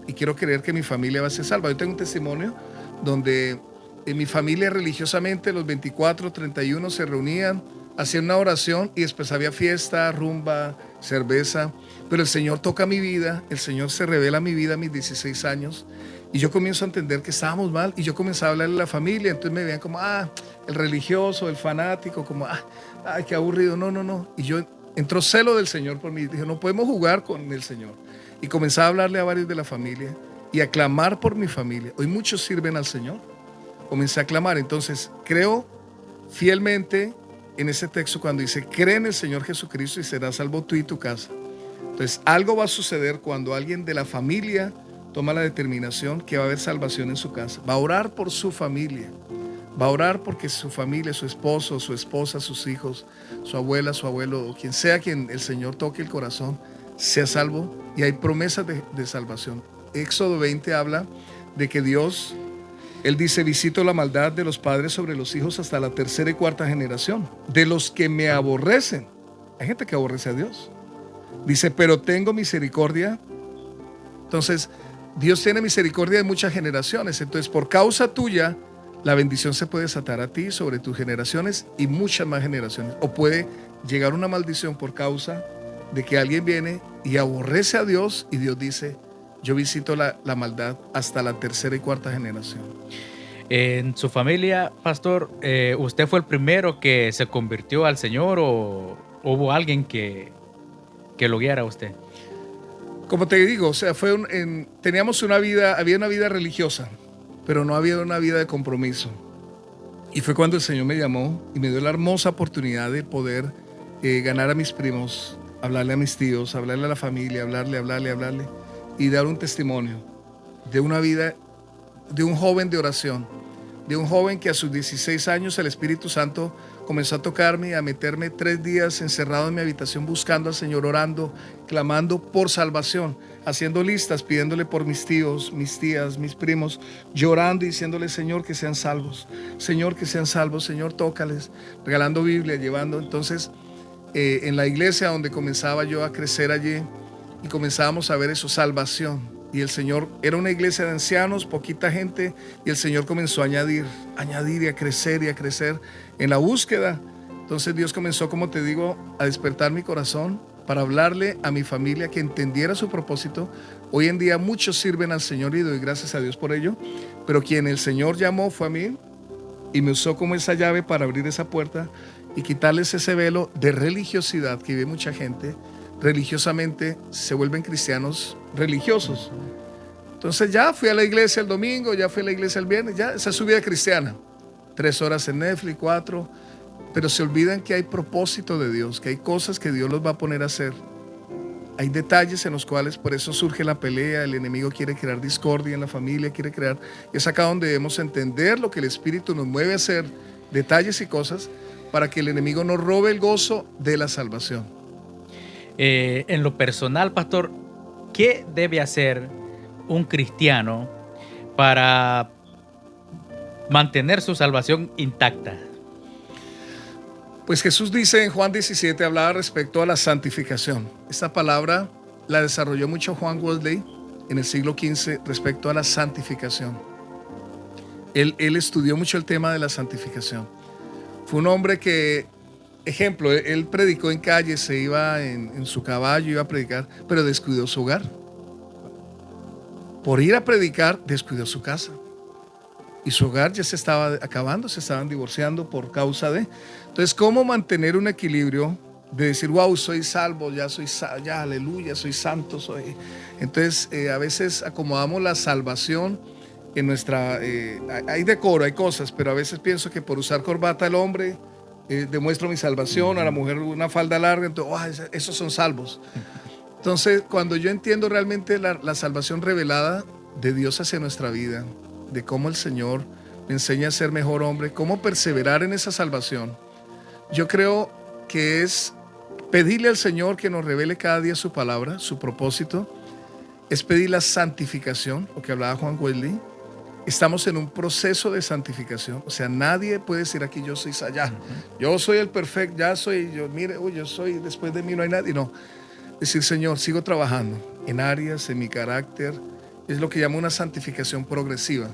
y quiero creer que mi familia va a ser salva. Yo tengo un testimonio donde en mi familia religiosamente los 24, 31 se reunían, hacían una oración y después había fiesta, rumba, cerveza. Pero el Señor toca mi vida, el Señor se revela a mi vida a mis 16 años Y yo comienzo a entender que estábamos mal y yo comencé a hablarle a la familia, entonces me veían como, el religioso, el fanático, como, ay, qué aburrido, no. Y yo entró celo del Señor por mí, dije, no podemos jugar con el Señor. Y comencé a hablarle a varios de la familia y a clamar por mi familia. Hoy muchos sirven al Señor. Comencé a clamar, entonces creo fielmente en ese texto cuando dice, cree en el Señor Jesucristo y serás salvo tú y tu casa. Entonces algo va a suceder cuando alguien de la familia toma la determinación que va a haber salvación en su casa. Va a orar por su familia. Va a orar porque su familia, su esposo, su esposa, sus hijos, su abuela, su abuelo, o quien sea quien el Señor toque el corazón, sea salvo. Y hay promesas de salvación. Éxodo 20 habla de que Dios, Él dice, visito la maldad de los padres sobre los hijos hasta la tercera y cuarta generación. De los que me aborrecen. Hay gente que aborrece a Dios. Dice, pero tengo misericordia. Entonces, Dios tiene misericordia de muchas generaciones. Entonces, por causa tuya, la bendición se puede desatar a ti, sobre tus generaciones y muchas más generaciones. O puede llegar una maldición por causa de que alguien viene y aborrece a Dios y Dios dice, yo visito la maldad hasta la tercera y cuarta generación. En su familia, pastor, ¿usted fue el primero que se convirtió al Señor o hubo alguien que lo guiara a usted? Como te digo, o sea, teníamos había una vida religiosa, pero no había una vida de compromiso. Y fue cuando el Señor me llamó y me dio la hermosa oportunidad de poder ganar a mis primos, hablarle a mis tíos, hablarle a la familia, hablarle y dar un testimonio de una vida, de un joven de oración, de un joven que a sus 16 años el Espíritu Santo comenzó a tocarme, a meterme 3 días encerrado en mi habitación buscando al Señor, orando, clamando por salvación, haciendo listas, pidiéndole por mis tíos, mis tías, mis primos, llorando y diciéndole, Señor, que sean salvos, Señor, que sean salvos, Señor, tócales, regalando Biblia, llevando. Entonces, en la iglesia donde comenzaba yo a crecer allí y comenzábamos a ver eso, salvación. Y el Señor, era una iglesia de ancianos, poquita gente, y el Señor comenzó a añadir y a crecer en la búsqueda. Entonces Dios comenzó, como te digo, a despertar mi corazón para hablarle a mi familia que entendiera su propósito. Hoy en día muchos sirven al Señor y doy gracias a Dios por ello, pero quien el Señor llamó fue a mí y me usó como esa llave para abrir esa puerta y quitarles ese velo de religiosidad que vive mucha gente. Religiosamente se vuelven cristianos religiosos. Entonces ya fui a la iglesia el domingo, ya fui a la iglesia el viernes, ya esa es su vida cristiana. 3 horas en Netflix, 4, pero se olvidan que hay propósito de Dios, que hay cosas que Dios los va a poner a hacer. Hay detalles en los cuales por eso surge la pelea, el enemigo quiere crear discordia en la familia, es acá donde debemos entender lo que el Espíritu nos mueve a hacer, detalles y cosas, para que el enemigo no robe el gozo de la salvación. En lo personal, pastor, ¿qué debe hacer un cristiano para mantener su salvación intacta? Pues Jesús dice en Juan 17, hablaba respecto a la santificación. Esta palabra la desarrolló mucho Juan Wesley en el siglo XV respecto a la santificación. Él estudió mucho el tema de la santificación. Fue un hombre que, ejemplo, él predicó en calles, se iba en su caballo, iba a predicar, pero descuidó su hogar. Por ir a predicar, descuidó su casa. Y su hogar ya se estaba acabando, se estaban divorciando por causa de. Entonces, ¿cómo mantener un equilibrio de decir, wow, soy salvo, ya aleluya, soy santo, soy? Entonces, a veces acomodamos la salvación en nuestra. Hay decoro, hay cosas, pero a veces pienso que por usar corbata el hombre demuestro mi salvación, a la mujer una falda larga, entonces, esos son salvos. Entonces, cuando yo entiendo realmente la salvación revelada de Dios hacia nuestra vida, de cómo el Señor me enseña a ser mejor hombre, cómo perseverar en esa salvación, yo creo que es pedirle al Señor que nos revele cada día su palabra, su propósito, es pedir la santificación, lo que hablaba Juan Wesley. Estamos en un proceso de santificación, o sea, nadie puede decir aquí yo soy allá, yo soy el perfecto, ya soy, yo soy, después de mí no hay nadie, no. Decir, Señor, sigo trabajando en áreas, en mi carácter, es lo que llama una santificación progresiva.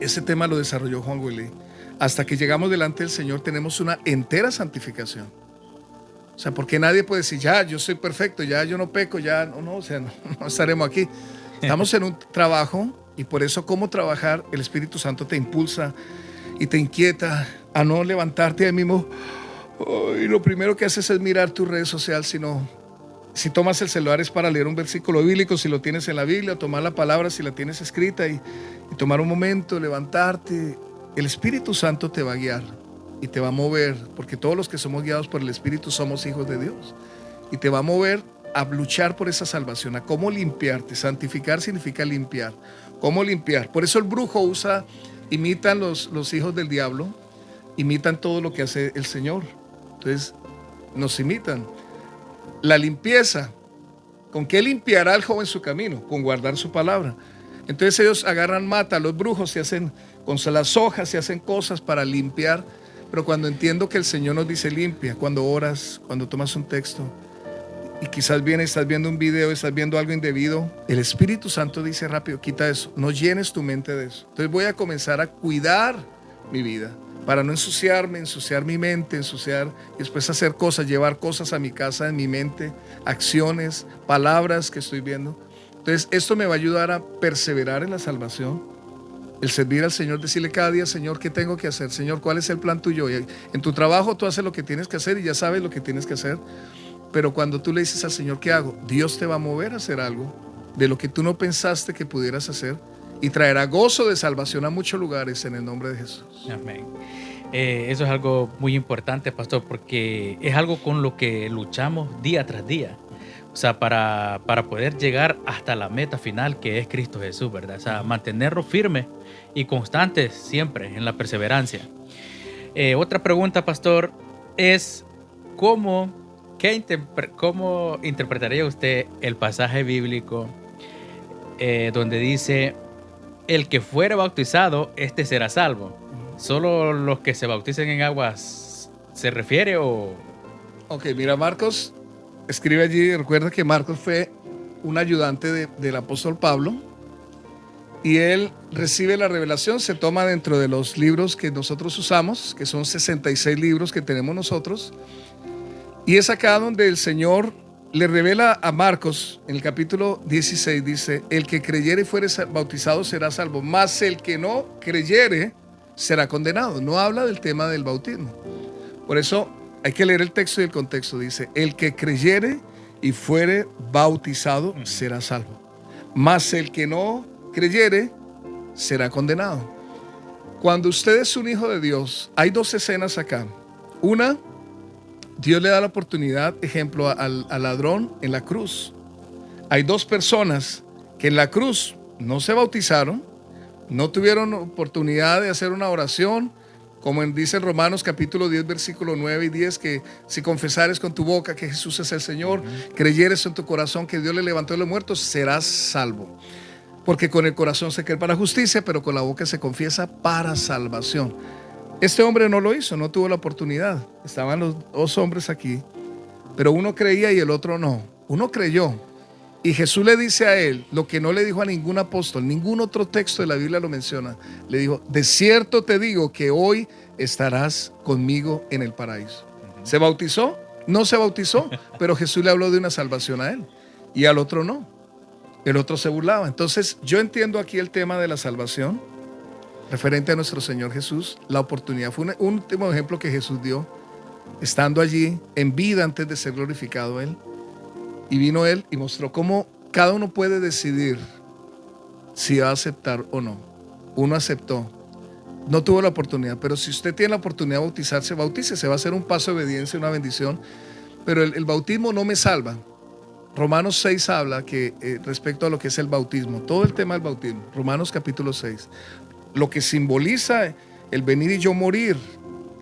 Ese tema lo desarrolló Juan Wesley. Hasta que llegamos delante del Señor tenemos una entera santificación. O sea, porque nadie puede decir, ya, yo soy perfecto, ya yo no peco, ya, no, o sea, no estaremos aquí. Estamos en un trabajo Y por eso, cómo trabajar, el Espíritu Santo te impulsa y te inquieta a no levantarte ahí mismo. Y lo primero que haces es mirar tu red social, sino si tomas el celular es para leer un versículo bíblico, si lo tienes en la Biblia, o tomar la palabra si la tienes escrita y tomar un momento, levantarte. El Espíritu Santo te va a guiar y te va a mover, porque todos los que somos guiados por el Espíritu somos hijos de Dios. Y te va a mover a luchar por esa salvación, a cómo limpiarte. Santificar significa limpiar. ¿Cómo limpiar? Por eso el brujo imitan los hijos del diablo, imitan todo lo que hace el Señor. Entonces, nos imitan. La limpieza. ¿Con qué limpiará el joven su camino? Con guardar su palabra. Entonces ellos agarran mata, los brujos se hacen con las hojas, se hacen cosas para limpiar. Pero cuando entiendo que el Señor nos dice limpia, cuando oras, cuando tomas un texto, y quizás estás viendo un video, estás viendo algo indebido, el Espíritu Santo dice rápido, quita eso, no llenes tu mente de eso. Entonces voy a comenzar a cuidar mi vida para no ensuciar mi mente, y después hacer cosas, llevar cosas a mi casa en mi mente, acciones, palabras que estoy viendo. Entonces esto me va a ayudar a perseverar en la salvación, el servir al Señor, decirle cada día, Señor, ¿qué tengo que hacer? Señor, ¿cuál es el plan tuyo? Y en tu trabajo tú haces lo que tienes que hacer y ya sabes lo que tienes que hacer. Pero cuando tú le dices al Señor, ¿qué hago? Dios te va a mover a hacer algo de lo que tú no pensaste que pudieras hacer y traerá gozo de salvación a muchos lugares en el nombre de Jesús. Amén. Eso es algo muy importante, pastor, porque es algo con lo que luchamos día tras día. O sea, para poder llegar hasta la meta final que es Cristo Jesús, ¿verdad? O sea, mantenerlo firme y constante siempre en la perseverancia. Otra pregunta, pastor, es ¿cómo interpretaría usted el pasaje bíblico donde dice, el que fuere bautizado, este será salvo? ¿Solo los que se bauticen en aguas se refiere o...? Ok, mira, Marcos escribe allí, recuerda que Marcos fue un ayudante del apóstol Pablo y él recibe la revelación, se toma dentro de los libros que nosotros usamos, que son 66 libros que tenemos nosotros. Y es acá donde el Señor le revela a Marcos, en el capítulo 16, dice, el que creyere y fuere bautizado será salvo, mas el que no creyere será condenado. No habla del tema del bautismo. Por eso hay que leer el texto y el contexto. Dice, el que creyere y fuere bautizado será salvo, mas el que no creyere será condenado. Cuando usted es un hijo de Dios, hay dos escenas acá. Una, Dios le da la oportunidad, ejemplo, al ladrón en la cruz. Hay dos personas que en la cruz no se bautizaron, no tuvieron oportunidad de hacer una oración, como dice Romanos capítulo 10, versículo 9 y 10, que si confesares con tu boca que Jesús es el Señor, creyeres en tu corazón que Dios le levantó de los muertos, serás salvo. Porque con el corazón se cree para justicia, pero con la boca se confiesa para salvación. Este hombre no lo hizo, no tuvo la oportunidad. Estaban los dos hombres aquí, pero uno creía y el otro no. Uno creyó y Jesús le dice a él lo que no le dijo a ningún apóstol, ningún otro texto de la Biblia lo menciona. Le dijo, de cierto te digo que hoy estarás conmigo en el paraíso. ¿Se bautizó? No se bautizó, pero Jesús le habló de una salvación a él y al otro no. El otro se burlaba. Entonces yo entiendo aquí el tema de la salvación referente a nuestro Señor Jesús. La oportunidad fue un último ejemplo que Jesús dio estando allí en vida antes de ser glorificado Él, y vino Él y mostró cómo cada uno puede decidir si va a aceptar o no. Uno aceptó, no tuvo la oportunidad, pero si usted tiene la oportunidad de bautizarse, bautícese, va a ser un paso de obediencia, una bendición, pero el bautismo no me salva. Romanos 6 habla que respecto a lo que es el bautismo, todo el tema del bautismo, Romanos capítulo 6, lo que simboliza el venir y yo morir,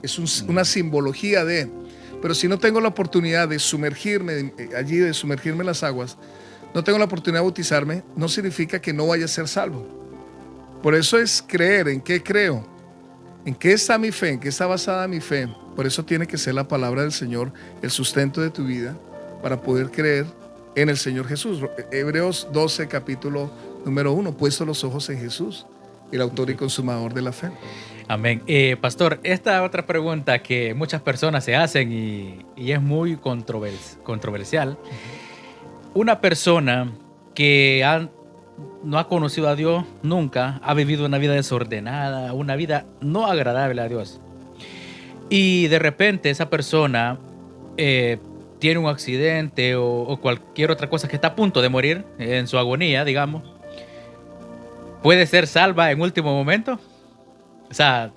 es una simbología de, pero si no tengo la oportunidad de sumergirme allí, de sumergirme en las aguas, no tengo la oportunidad de bautizarme, no significa que no vaya a ser salvo. Por eso es creer en qué creo, en qué está mi fe, en qué está basada mi fe. Por eso tiene que ser la palabra del Señor el sustento de tu vida para poder creer en el Señor Jesús. Hebreos 12, capítulo número 1, puesto los ojos en Jesús, el autor y consumador de la fe. Amén. Pastor, esta otra pregunta que muchas personas se hacen y es muy controversial. Una persona que no ha conocido a Dios nunca, ha vivido una vida desordenada, una vida no agradable a Dios. Y de repente esa persona tiene un accidente o cualquier otra cosa que está a punto de morir en su agonía, digamos, ¿puede ser salva en último momento? O sea,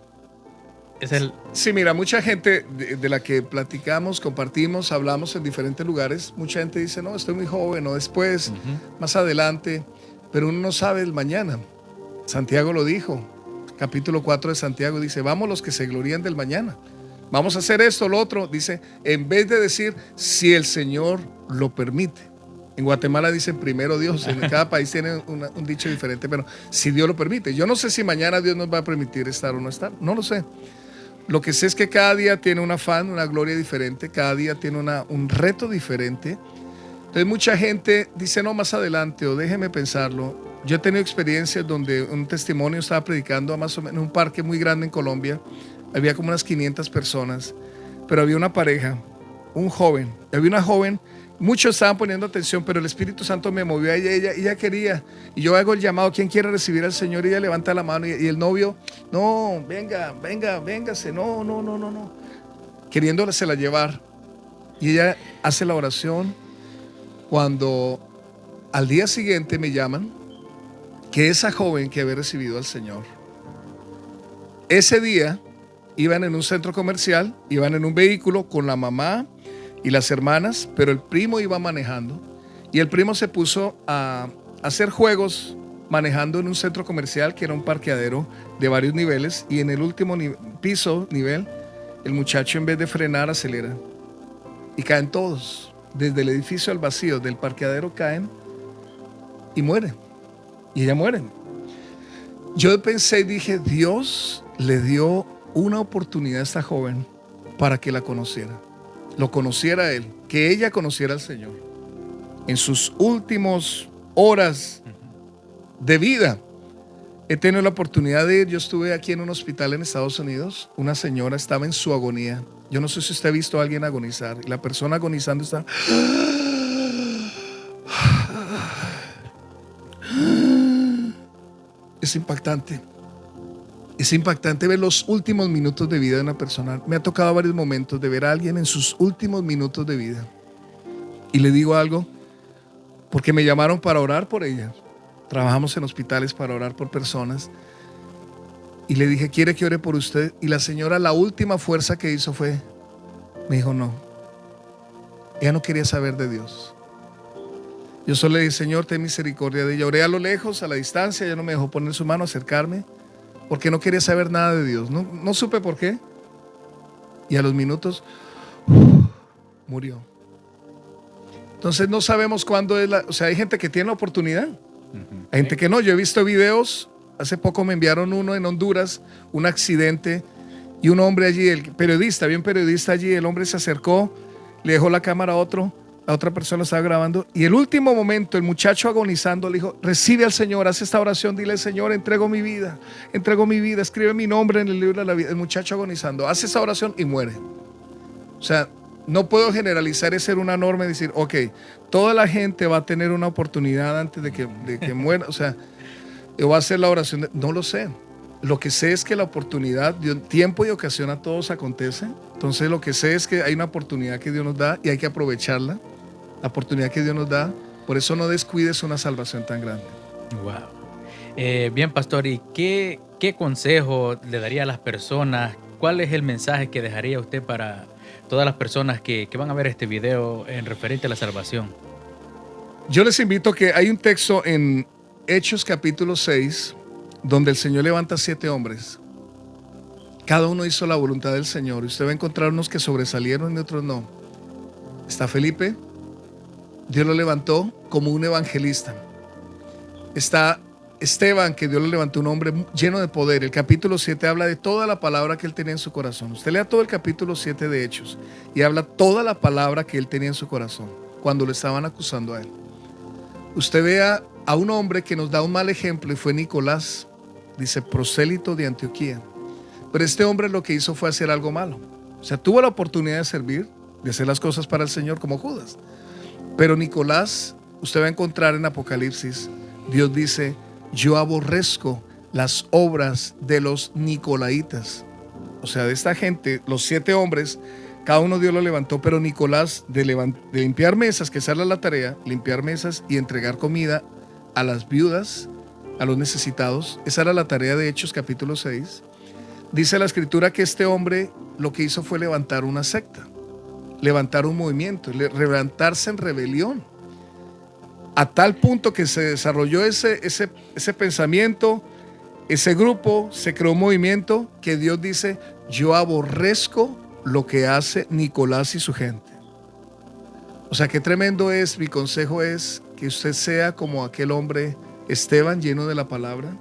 es el... Sí, mira, mucha gente de la que platicamos, compartimos, hablamos en diferentes lugares, mucha gente dice, no, estoy muy joven, o después, más adelante, pero uno no sabe el mañana. Santiago lo dijo, capítulo 4 de Santiago dice, vamos los que se glorían del mañana. Vamos a hacer esto, lo otro, dice, en vez de decir, si el Señor lo permite. En Guatemala dicen primero Dios, en cada país tiene un dicho diferente, pero si Dios lo permite. Yo no sé si mañana Dios nos va a permitir estar o no estar, no lo sé. Lo que sé es que cada día tiene un afán, una gloria diferente, cada día tiene un reto diferente. Entonces mucha gente dice, no, más adelante, o déjeme pensarlo. Yo he tenido experiencias donde un testimonio estaba predicando a más o menos en un parque muy grande en Colombia. Había como unas 500 personas, pero había una pareja, un joven, había una joven, muchos estaban poniendo atención, pero el Espíritu Santo me movió a ella quería, y yo hago el llamado, ¿quién quiere recibir al Señor? Y ella levanta la mano, y el novio, no, véngase, no, queriéndosela llevar, y ella hace la oración, cuando al día siguiente me llaman, que esa joven que había recibido al Señor, ese día, iban en un centro comercial, iban en un vehículo con la mamá y las hermanas, pero el primo iba manejando y el primo se puso a hacer juegos manejando en un centro comercial que era un parqueadero de varios niveles y en el último nivel, el muchacho en vez de frenar acelera y caen todos, desde el edificio al vacío del parqueadero caen y mueren y ella muere. Yo pensé y dije, Dios le dio una oportunidad a esta joven para que la conociera, lo conociera a él, que ella conociera al Señor. En sus últimas horas de vida he tenido la oportunidad de ir. Yo estuve aquí en un hospital en Estados Unidos, una señora estaba en su agonía. Yo no sé si usted ha visto a alguien agonizar, y la persona agonizando está... Es impactante. Es impactante ver los últimos minutos de vida de una persona. Me ha tocado varios momentos de ver a alguien en sus últimos minutos de vida. Y le digo algo, porque me llamaron para orar por ella. Trabajamos en hospitales para orar por personas. Y le dije, ¿quiere que ore por usted? Y la señora, la última fuerza que hizo fue, me dijo, no. Ella no quería saber de Dios. Yo solo le dije, Señor, ten misericordia de ella. Oré a lo lejos, a la distancia, ella no me dejó poner su mano, acercarme. Porque no quería saber nada de Dios. No supe por qué. Y a los minutos murió. Entonces no sabemos cuándo es o sea, hay gente que tiene la oportunidad. Hay gente que no. Yo he visto videos. Hace poco me enviaron uno en Honduras, un accidente. Y un hombre allí, el periodista, había un periodista allí. El hombre se acercó, le dejó la cámara a otro. La otra persona estaba grabando y el último momento el muchacho agonizando le dijo, recibe al Señor, haz esta oración, dile, Señor, entrego mi vida, escribe mi nombre en el libro de la vida. El muchacho agonizando, hace esa oración y muere. O sea, no puedo generalizar y ser una norma y decir, ok, toda la gente va a tener una oportunidad antes de que muera. O sea, yo voy a hacer la oración, no lo sé. Lo que sé es que la oportunidad, tiempo y ocasión a todos acontece. Entonces lo que sé es que hay una oportunidad que Dios nos da y hay que aprovecharla. La oportunidad que Dios nos da, por eso no descuides una salvación tan grande. Wow. Bien, pastor, ¿y qué consejo le daría a las personas? ¿Cuál es el mensaje que dejaría usted para todas las personas que van a ver este video en referente a la salvación? Yo les invito que hay un texto en Hechos capítulo 6, donde el Señor levanta 7 hombres. Cada uno hizo la voluntad del Señor. Y usted va a encontrar unos que sobresalieron y otros no. Está Felipe. Dios lo levantó como un evangelista. Está Esteban, que Dios lo levantó, un hombre lleno de poder. El capítulo 7 habla de toda la palabra que él tenía en su corazón. Usted lea todo el capítulo 7 de Hechos y habla toda la palabra que él tenía en su corazón cuando lo estaban acusando a él. Usted vea a un hombre que nos da un mal ejemplo y fue Nicolás, dice prosélito de Antioquía. Pero este hombre lo que hizo fue hacer algo malo. O sea, tuvo la oportunidad de servir, de hacer las cosas para el Señor como Judas. Pero Nicolás, usted va a encontrar en Apocalipsis, Dios dice, yo aborrezco las obras de los Nicolaitas. O sea, de esta gente, los 7 hombres, cada uno Dios lo levantó, pero Nicolás de limpiar mesas, que esa era la tarea, limpiar mesas y entregar comida a las viudas, a los necesitados. Esa era la tarea de Hechos capítulo 6. Dice la escritura que este hombre lo que hizo fue levantar una secta, levantar un movimiento, levantarse en rebelión, a tal punto que se desarrolló ese pensamiento, ese grupo, se creó un movimiento que Dios dice, yo aborrezco lo que hace Nicolás y su gente. O sea, qué tremendo es. Mi consejo es que usted sea como aquel hombre Esteban, lleno de la palabra,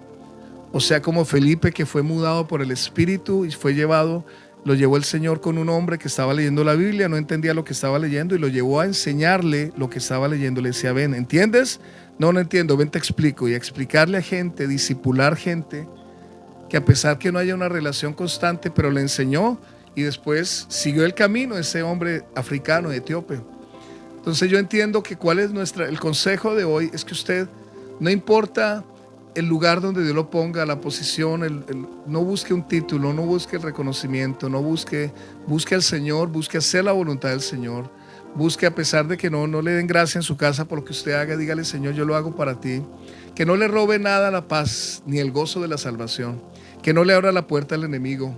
o sea, como Felipe, que fue mudado por el Espíritu y fue llevado, lo llevó el Señor con un hombre que estaba leyendo la Biblia, no entendía lo que estaba leyendo y lo llevó a enseñarle lo que estaba leyendo. Le decía, ven, ¿entiendes? No entiendo, ven, te explico. Y a explicarle a gente, discipular gente, que a pesar que no haya una relación constante, pero le enseñó y después siguió el camino ese hombre africano, etíope. Entonces yo entiendo que cuál es el consejo de hoy es que usted, no importa el lugar donde Dios lo ponga, la posición, no busque un título, no busque el reconocimiento, busque al Señor, busque hacer la voluntad del Señor, busque, a pesar de que no le den gracia en su casa por lo que usted haga, dígale, Señor, yo lo hago para ti, que no le robe nada la paz ni el gozo de la salvación, que no le abra la puerta al enemigo,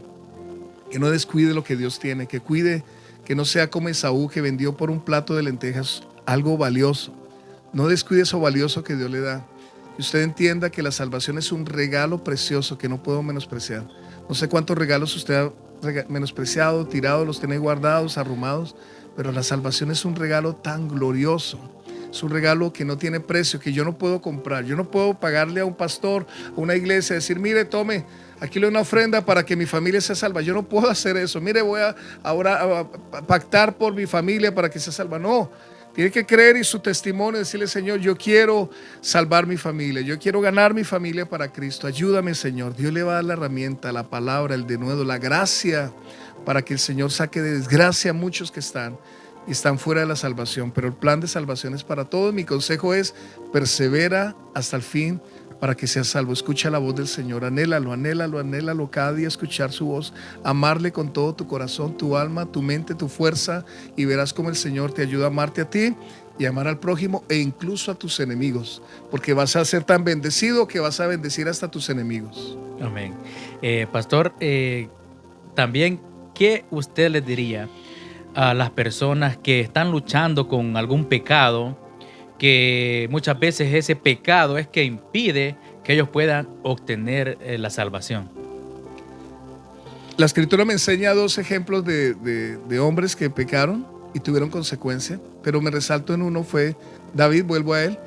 que no descuide lo que Dios tiene, que cuide, que no sea como Esaú, que vendió por un plato de lentejas algo valioso. No descuide eso valioso que Dios le da. Que usted entienda que la salvación es un regalo precioso que no puedo menospreciar. No sé cuántos regalos usted ha menospreciado, tirado, los tiene guardados, arrumados, pero la salvación es un regalo tan glorioso. Es un regalo que no tiene precio, que yo no puedo comprar. Yo no puedo pagarle a un pastor, a una iglesia, decir, mire, tome, aquí le doy una ofrenda para que mi familia sea salva. Yo no puedo hacer eso. Mire, voy ahora a pactar por mi familia para que sea salva. No. Tiene que creer y su testimonio, decirle, Señor, yo quiero salvar mi familia, yo quiero ganar mi familia para Cristo, ayúdame, Señor. Dios le va a dar la herramienta, la palabra, el denuedo, la gracia, para que el Señor saque de desgracia a muchos que están fuera de la salvación. Pero el plan de salvación es para todos. Mi consejo es, persevera hasta el fin para que seas salvo. Escucha la voz del Señor, anhélalo, anhélalo, anhélalo cada día, escuchar su voz, amarle con todo tu corazón, tu alma, tu mente, tu fuerza, y verás cómo el Señor te ayuda a amarte a ti y amar al prójimo e incluso a tus enemigos, porque vas a ser tan bendecido que vas a bendecir hasta tus enemigos. Amén. Pastor, también, ¿qué usted les diría a las personas que están luchando con algún pecado, que muchas veces ese pecado es que impide que ellos puedan obtener la salvación? La Escritura me enseña 2 ejemplos de hombres que pecaron y tuvieron consecuencia, pero me resalto en uno, fue David, vuelvo a él,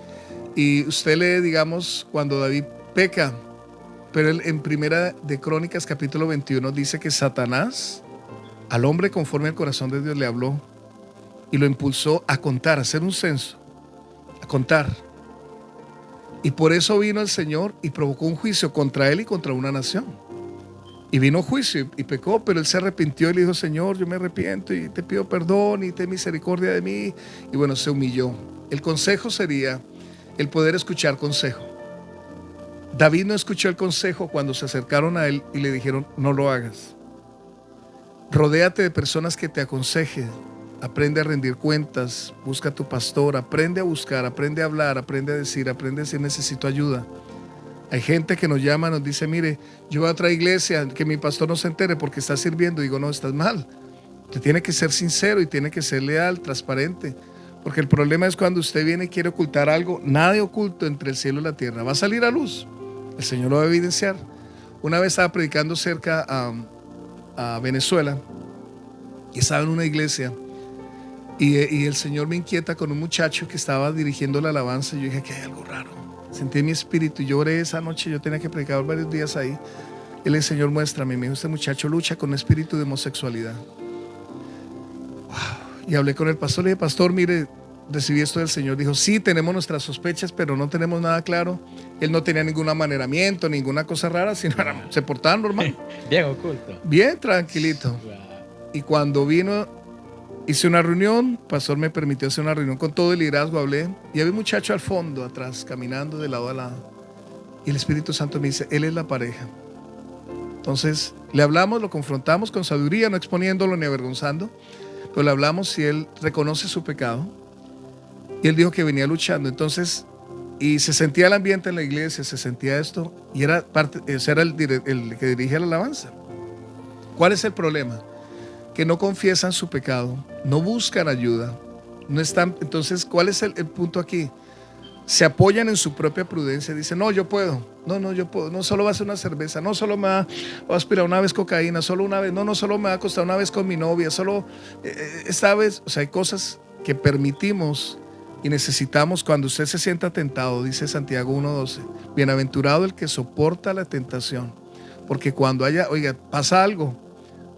y usted lee, digamos, cuando David peca, pero él, en Primera de Crónicas capítulo 21 dice que Satanás al hombre conforme al corazón de Dios le habló y lo impulsó a contar, a hacer un censo, a contar. Y por eso vino el Señor y provocó un juicio contra él y contra una nación. Y vino juicio y pecó, pero él se arrepintió y le dijo, Señor, yo me arrepiento y te pido perdón y ten misericordia de mí. Y bueno, se humilló. El consejo sería el poder escuchar consejo. David no escuchó el consejo cuando se acercaron a él y le dijeron, no lo hagas. Rodéate de personas que te aconsejen. Aprende a rendir cuentas, busca a tu pastor, aprende a buscar, aprende a hablar, aprende a decir necesito ayuda. Hay gente que nos llama, nos dice, mire, yo voy a otra iglesia, que mi pastor no se entere porque está sirviendo. Digo, no, estás mal. Usted tiene que ser sincero y tiene que ser leal, transparente. Porque el problema es cuando usted viene y quiere ocultar algo, nada de oculto entre el cielo y la tierra. Va a salir a luz. El Señor lo va a evidenciar. Una vez estaba predicando cerca a Venezuela y estaba en una iglesia y el Señor me inquieta con un muchacho que estaba dirigiendo la alabanza. Y yo dije, que hay algo raro. Sentí en mi espíritu y yo oré esa noche. Yo tenía que predicar varios días ahí. Y el Señor, muéstrame. Me dijo, este muchacho lucha con un espíritu de homosexualidad. Wow. Y hablé con el pastor. Le dije, pastor, mire, recibí esto del Señor. Dijo, sí, tenemos nuestras sospechas, pero no tenemos nada claro. Él no tenía ningún amaneramiento, ninguna cosa rara, sino se portaba normal. Bien oculto. Bien tranquilito. Wow. Y cuando vino Hice una reunión, el pastor me permitió hacer una reunión con todo el liderazgo, hablé, y había un muchacho al fondo, atrás, caminando de lado a lado. Y el Espíritu Santo me dice, él es la pareja. Entonces, le hablamos, lo confrontamos con sabiduría, no exponiéndolo ni avergonzando, pero le hablamos y él reconoce su pecado. Y él dijo que venía luchando. Entonces, y se sentía el ambiente en la iglesia, se sentía esto, y era parte, ese era el que dirige la alabanza. ¿Cuál es el problema? Que no confiesan su pecado, no buscan ayuda, no están. Entonces, ¿cuál es el punto aquí? Se apoyan en su propia prudencia, dicen, no, yo puedo, no, yo puedo, no solo va a ser una cerveza, no solo me va a aspirar una vez cocaína, solo una vez, no solo me va a acostar una vez con mi novia, solo esta vez. O sea, hay cosas que permitimos y necesitamos. Cuando usted se sienta tentado, dice Santiago 1:12, bienaventurado el que soporta la tentación, porque cuando pasa algo,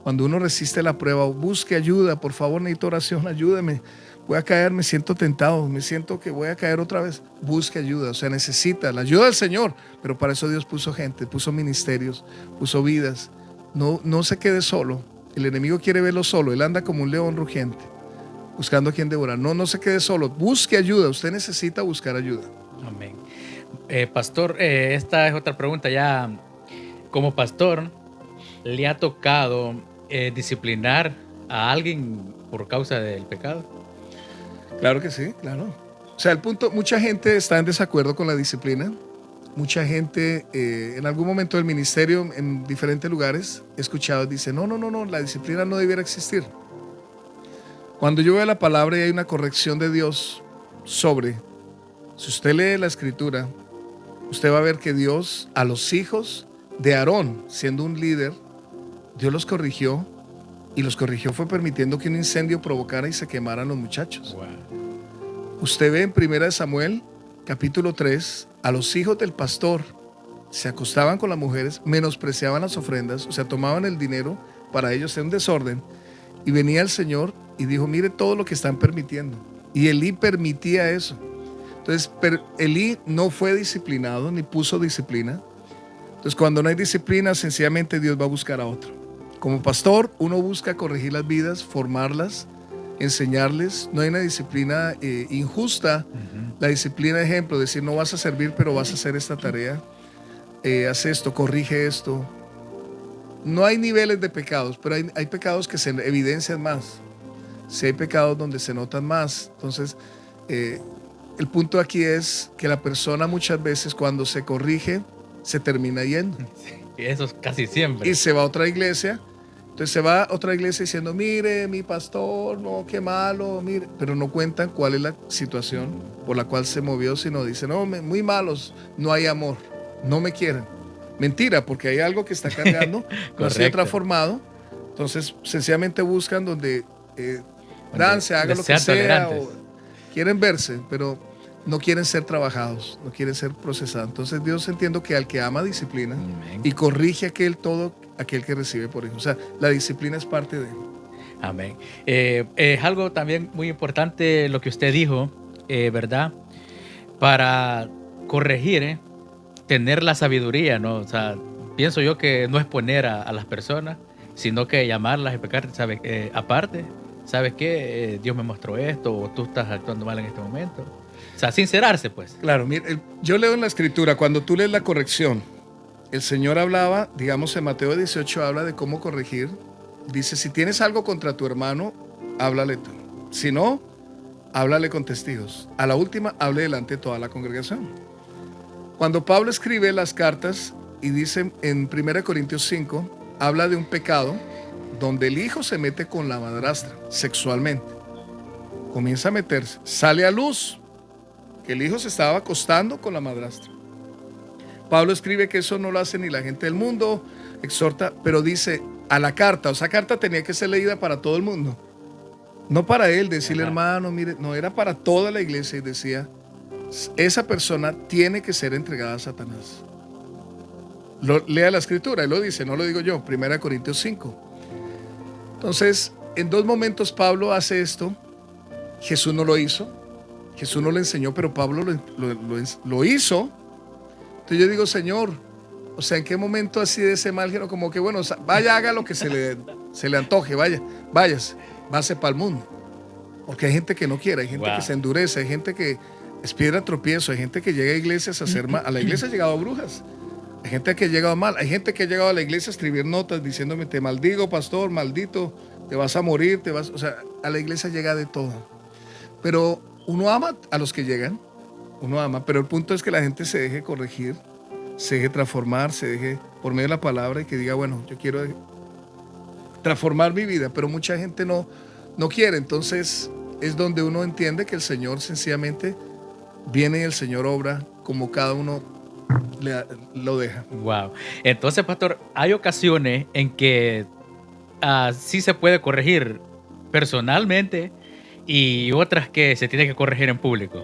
cuando uno resiste la prueba, busque ayuda, por favor, necesito oración, ayúdeme, voy a caer, me siento tentado, me siento que voy a caer otra vez. Busque ayuda, o sea, necesita la ayuda del Señor, pero para eso Dios puso gente, puso ministerios, puso vidas. No se quede solo, el enemigo quiere verlo solo, él anda como un león rugiente, buscando a quien devorar. No se quede solo, busque ayuda, usted necesita buscar ayuda. Amén. Pastor, esta es otra pregunta ya. Como pastor, ¿le ha tocado disciplinar a alguien por causa del pecado? Claro que sí, claro. O sea, el punto, mucha gente está en desacuerdo con la disciplina. Mucha gente en algún momento del ministerio, en diferentes lugares, he escuchado, dice, no, la disciplina no debiera existir. Cuando yo veo la palabra y hay una corrección de Dios sobre, si usted lee la escritura, usted va a ver que Dios a los hijos de Aarón, siendo un líder, Dios los corrigió, y los corrigió fue permitiendo que un incendio provocara y se quemaran los muchachos. Wow. Usted ve en 1 Samuel, capítulo 3, a los hijos del pastor se acostaban con las mujeres, menospreciaban las ofrendas, o sea, tomaban el dinero para ellos en un desorden, y venía el Señor y dijo, mire todo lo que están permitiendo. Y Elí permitía eso. Entonces, Elí no fue disciplinado, ni puso disciplina. Entonces, cuando no hay disciplina, sencillamente Dios va a buscar a otro. Como pastor, uno busca corregir las vidas, formarlas, enseñarles. No hay una disciplina injusta. La disciplina, ejemplo, decir no vas a servir, pero vas a hacer esta tarea. Haz esto, corrige esto. No hay niveles de pecados, pero hay pecados que se evidencian más. Sí hay pecados donde se notan más. Entonces, el punto aquí es que la persona muchas veces cuando se corrige, se termina yendo. Y eso es casi siempre. Y se va a otra iglesia. Entonces se va a otra iglesia diciendo, mire, mi pastor, no, qué malo, mire. Pero no cuentan cuál es la situación por la cual se movió, sino dicen, no, muy malos, no hay amor, no me quieren. Mentira, porque hay algo que está cargando, no se ha transformado. Entonces, sencillamente buscan donde dance, haga lo que sea, o quieren verse, pero no quieren ser trabajados, no quieren ser procesados. Entonces, Dios, entiendo que al que ama disciplina y corrige todo aquel que recibe por hijo. O sea, la disciplina es parte de él. Amén. Es algo también muy importante lo que usted dijo, ¿verdad? Para corregir, tener la sabiduría, ¿no? O sea, pienso yo que no es poner a las personas, sino que llamarlas y pecar, ¿sabes? Aparte, ¿sabes qué? Dios me mostró esto, o tú estás actuando mal en este momento. O sea, sincerarse, pues. Claro, mire, yo leo en la escritura, cuando tú lees la corrección, el Señor hablaba, digamos en Mateo 18, habla de cómo corregir. Dice, si tienes algo contra tu hermano, háblale tú. Si no, háblale con testigos. A la última, hable delante de toda la congregación. Cuando Pablo escribe las cartas y dice en 1 Corintios 5, habla de un pecado donde el hijo se mete con la madrastra sexualmente. Comienza a meterse, sale a luz que el hijo se estaba acostando con la madrastra. Pablo escribe que eso no lo hace ni la gente del mundo, exhorta, pero dice a la carta, o sea, carta tenía que ser leída para todo el mundo. No para él, decirle, hermano, mire, no, era para toda la iglesia y decía, esa persona tiene que ser entregada a Satanás. Lea la escritura, él lo dice, no lo digo yo, 1 Corintios 5. Entonces, en dos momentos Pablo hace esto. Jesús no lo hizo, Jesús no lo enseñó, pero Pablo lo hizo. Entonces yo digo, Señor, o sea, ¿en qué momento así de ese mal genio? Como que bueno, vaya, haga lo que se le antoje, váyase para el mundo. Porque hay gente que no quiere, hay gente Wow. que se endurece, hay gente que es piedra de tropiezo, hay gente que llega a iglesias a hacer mal. A la iglesia han llegado brujas, hay gente que ha llegado mal, hay gente que ha llegado a la iglesia a escribir notas diciéndome: te maldigo, pastor, maldito, te vas a morir, te vas. O sea, a la iglesia llega de todo. Pero uno ama a los que llegan, uno ama, pero el punto es que la gente se deje corregir, se deje transformar, se deje por medio de la palabra y que diga: bueno, yo quiero transformar mi vida, pero mucha gente no quiere. Entonces es donde uno entiende que el Señor sencillamente viene y el Señor obra como cada uno lo deja. Wow. Entonces, pastor, hay ocasiones en que sí se puede corregir personalmente y otras que se tiene que corregir en público.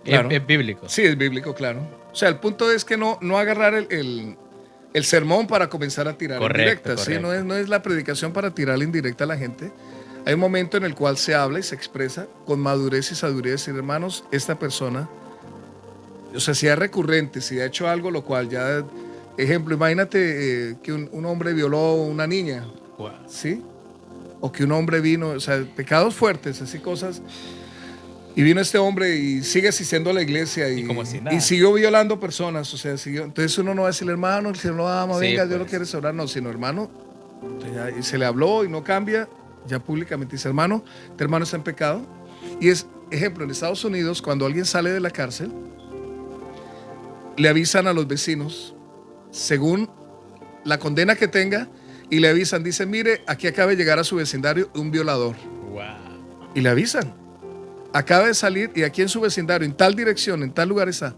Claro. Es bíblico. Sí, es bíblico, claro. O sea, el punto es que no agarrar el sermón para comenzar a tirar Correcto, indirectas. ¿Sí? correcto. No es la predicación para tirar indirecta a la gente. Hay un momento en el cual se habla y se expresa con madurez y sabiduría. Decir: hermanos, esta persona, o sea, si es recurrente, si ha hecho algo lo cual ya... Ejemplo, imagínate que un hombre violó a una niña, Wow. ¿sí? O que un hombre vino, o sea, pecados fuertes, así cosas. Y vino este hombre y sigue asistiendo a la iglesia Y como si nada. y siguió violando personas, o sea, siguió. Entonces uno no va a decirle: hermano, el Señor lo ama, Sí, venga, Dios pues. lo quiere sobrar. No, sino: hermano, y se le habló y no cambia, ya públicamente dice: hermano, este hermano está en pecado. Y es, ejemplo, en Estados Unidos, cuando alguien sale de la cárcel, le avisan a los vecinos, según la condena que tenga, y le avisan, dicen: mire, aquí acaba de llegar a su vecindario un violador. Wow. Y le avisan: acaba de salir y aquí en su vecindario, en tal dirección, en tal lugar está.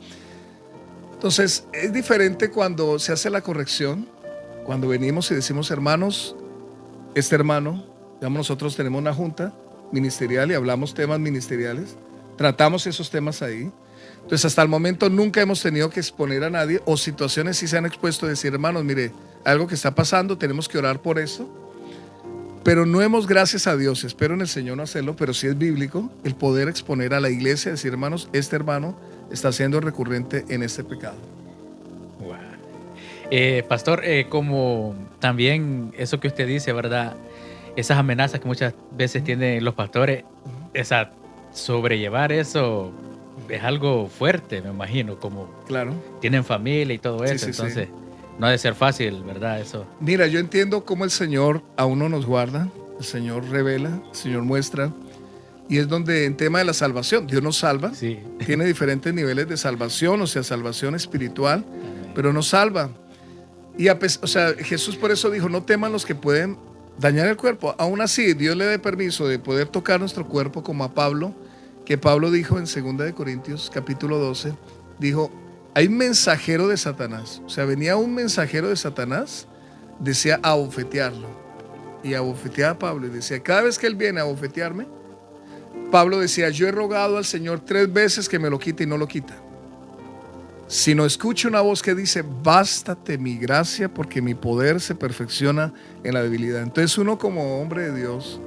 Entonces, es diferente cuando se hace la corrección, cuando venimos y decimos: hermanos, este hermano, digamos, nosotros tenemos una junta ministerial y hablamos temas ministeriales, tratamos esos temas ahí. Entonces, hasta el momento nunca hemos tenido que exponer a nadie, o situaciones sí se han expuesto, decir: hermanos, mire, algo que está pasando, tenemos que orar por eso. Pero no hemos, gracias a Dios, espero en el Señor no hacerlo, pero sí es bíblico el poder exponer a la iglesia, decir: hermanos, este hermano está siendo recurrente en este pecado. Wow. Pastor, como también eso que usted dice, ¿verdad? Esas amenazas que muchas veces tienen los pastores, esa sobrellevar eso es algo fuerte, me imagino, como Claro. tienen familia y todo Sí, eso, sí, entonces sí. no ha de ser fácil, ¿verdad? Eso. Mira, yo entiendo cómo el Señor a uno nos guarda, el Señor revela, el Señor muestra, y es donde en tema de la salvación, Dios nos salva, Sí. tiene diferentes niveles de salvación, o sea, salvación espiritual, Amén. pero nos salva. Y o sea, Jesús por eso dijo: no teman los que pueden dañar el cuerpo. Aún así, Dios le dé permiso de poder tocar nuestro cuerpo, como a Pablo, que Pablo dijo en 2 de Corintios capítulo 12, dijo: hay un mensajero de Satanás. O sea, venía un mensajero de Satanás, decía, a abofetearlo. Y abofeteaba a Pablo y decía: cada vez que él viene a abofetearme, Pablo decía: yo he rogado al Señor 3 veces que me lo quite y no lo quita. Sino escucho una voz que dice: bástate mi gracia, porque mi poder se perfecciona en la debilidad. Entonces uno, como hombre de Dios,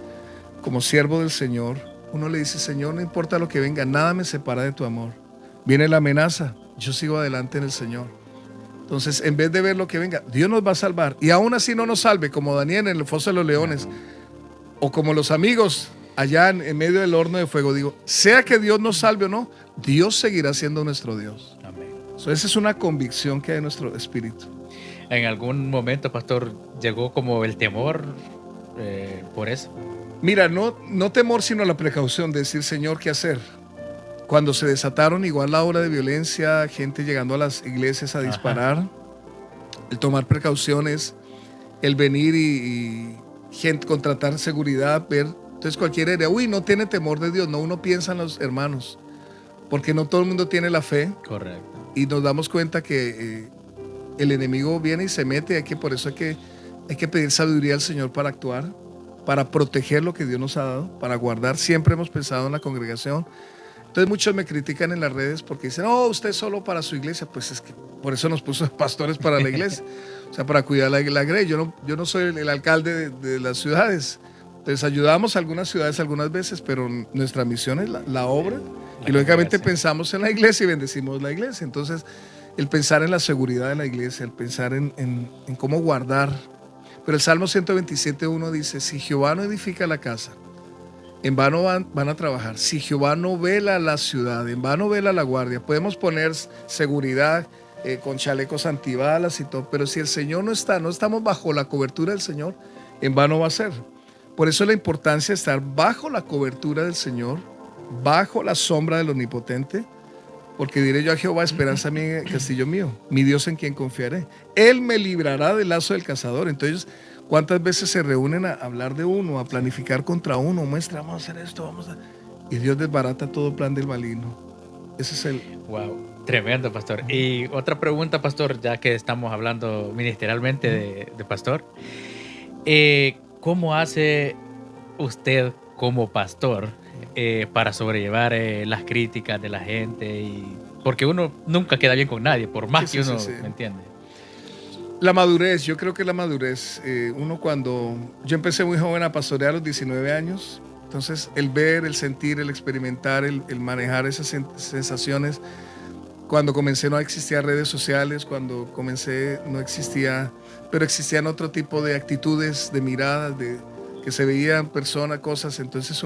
como siervo del Señor, uno le dice: Señor, no importa lo que venga, nada me separa de tu amor. Viene la amenaza, yo sigo adelante en el Señor. Entonces, en vez de ver lo que venga, Dios nos va a salvar. Y aún así no nos salve, como Daniel en el foso de los leones, o como los amigos allá en medio del horno de fuego. Digo, sea que Dios nos salve o no, Dios seguirá siendo nuestro Dios. Amén. Esa es una convicción que hay en nuestro espíritu. En algún momento, pastor, llegó como el temor por eso. Mira, no temor, sino la precaución de decir: Señor, ¿qué hacer? Cuando se desataron igual la ola de violencia, gente llegando a las iglesias a disparar, ajá, el tomar precauciones, el venir y gente contratar seguridad, ver. Entonces cualquiera diría: uy, no tiene temor de Dios. No, uno piensa en los hermanos, porque no todo el mundo tiene la fe. Correcto. Y nos damos cuenta que el enemigo viene y se mete. Por eso hay que pedir sabiduría al Señor para actuar, para proteger lo que Dios nos ha dado, para guardar. Siempre hemos pensado en la congregación. Entonces muchos me critican en las redes porque dicen: oh, usted solo para su iglesia. Pues es que por eso nos puso pastores para la iglesia, o sea, para cuidar la grey. Yo no soy el alcalde de las ciudades. Entonces ayudamos a algunas ciudades algunas veces, pero nuestra misión es la obra. Y lógicamente pensamos en la iglesia y bendecimos la iglesia. Entonces, el pensar en la seguridad de la iglesia, el pensar en cómo guardar. Pero el Salmo 127:1 dice: si Jehová no edifica la casa, en vano van a trabajar. Si Jehová no vela la ciudad, en vano vela la guardia. Podemos poner seguridad con chalecos antibalas y todo, pero si el Señor no está, no estamos bajo la cobertura del Señor, en vano va a ser. Por eso la importancia de estar bajo la cobertura del Señor, bajo la sombra del Omnipotente, porque diré yo a Jehová, esperanza mía, castillo mío, mi Dios en quien confiaré. Él me librará del lazo del cazador. Entonces, ¿cuántas veces se reúnen a hablar de uno, a planificar contra uno? Muestra, vamos a hacer esto, y Dios desbarata todo plan del maligno. Ese es el... Wow, tremendo, pastor. Y otra pregunta, pastor, ya que estamos hablando ministerialmente de pastor. ¿Cómo hace usted como pastor para sobrellevar las críticas de la gente? Porque uno nunca queda bien con nadie, por más que uno, ¿me entiende? La madurez, yo creo que la madurez. Yo empecé muy joven a pastorear a los 19 años, entonces el ver, el sentir, el experimentar, el manejar esas sensaciones. Cuando comencé no existían redes sociales, cuando comencé no existía, pero existían otro tipo de actitudes, de miradas, que se veían personas, cosas, entonces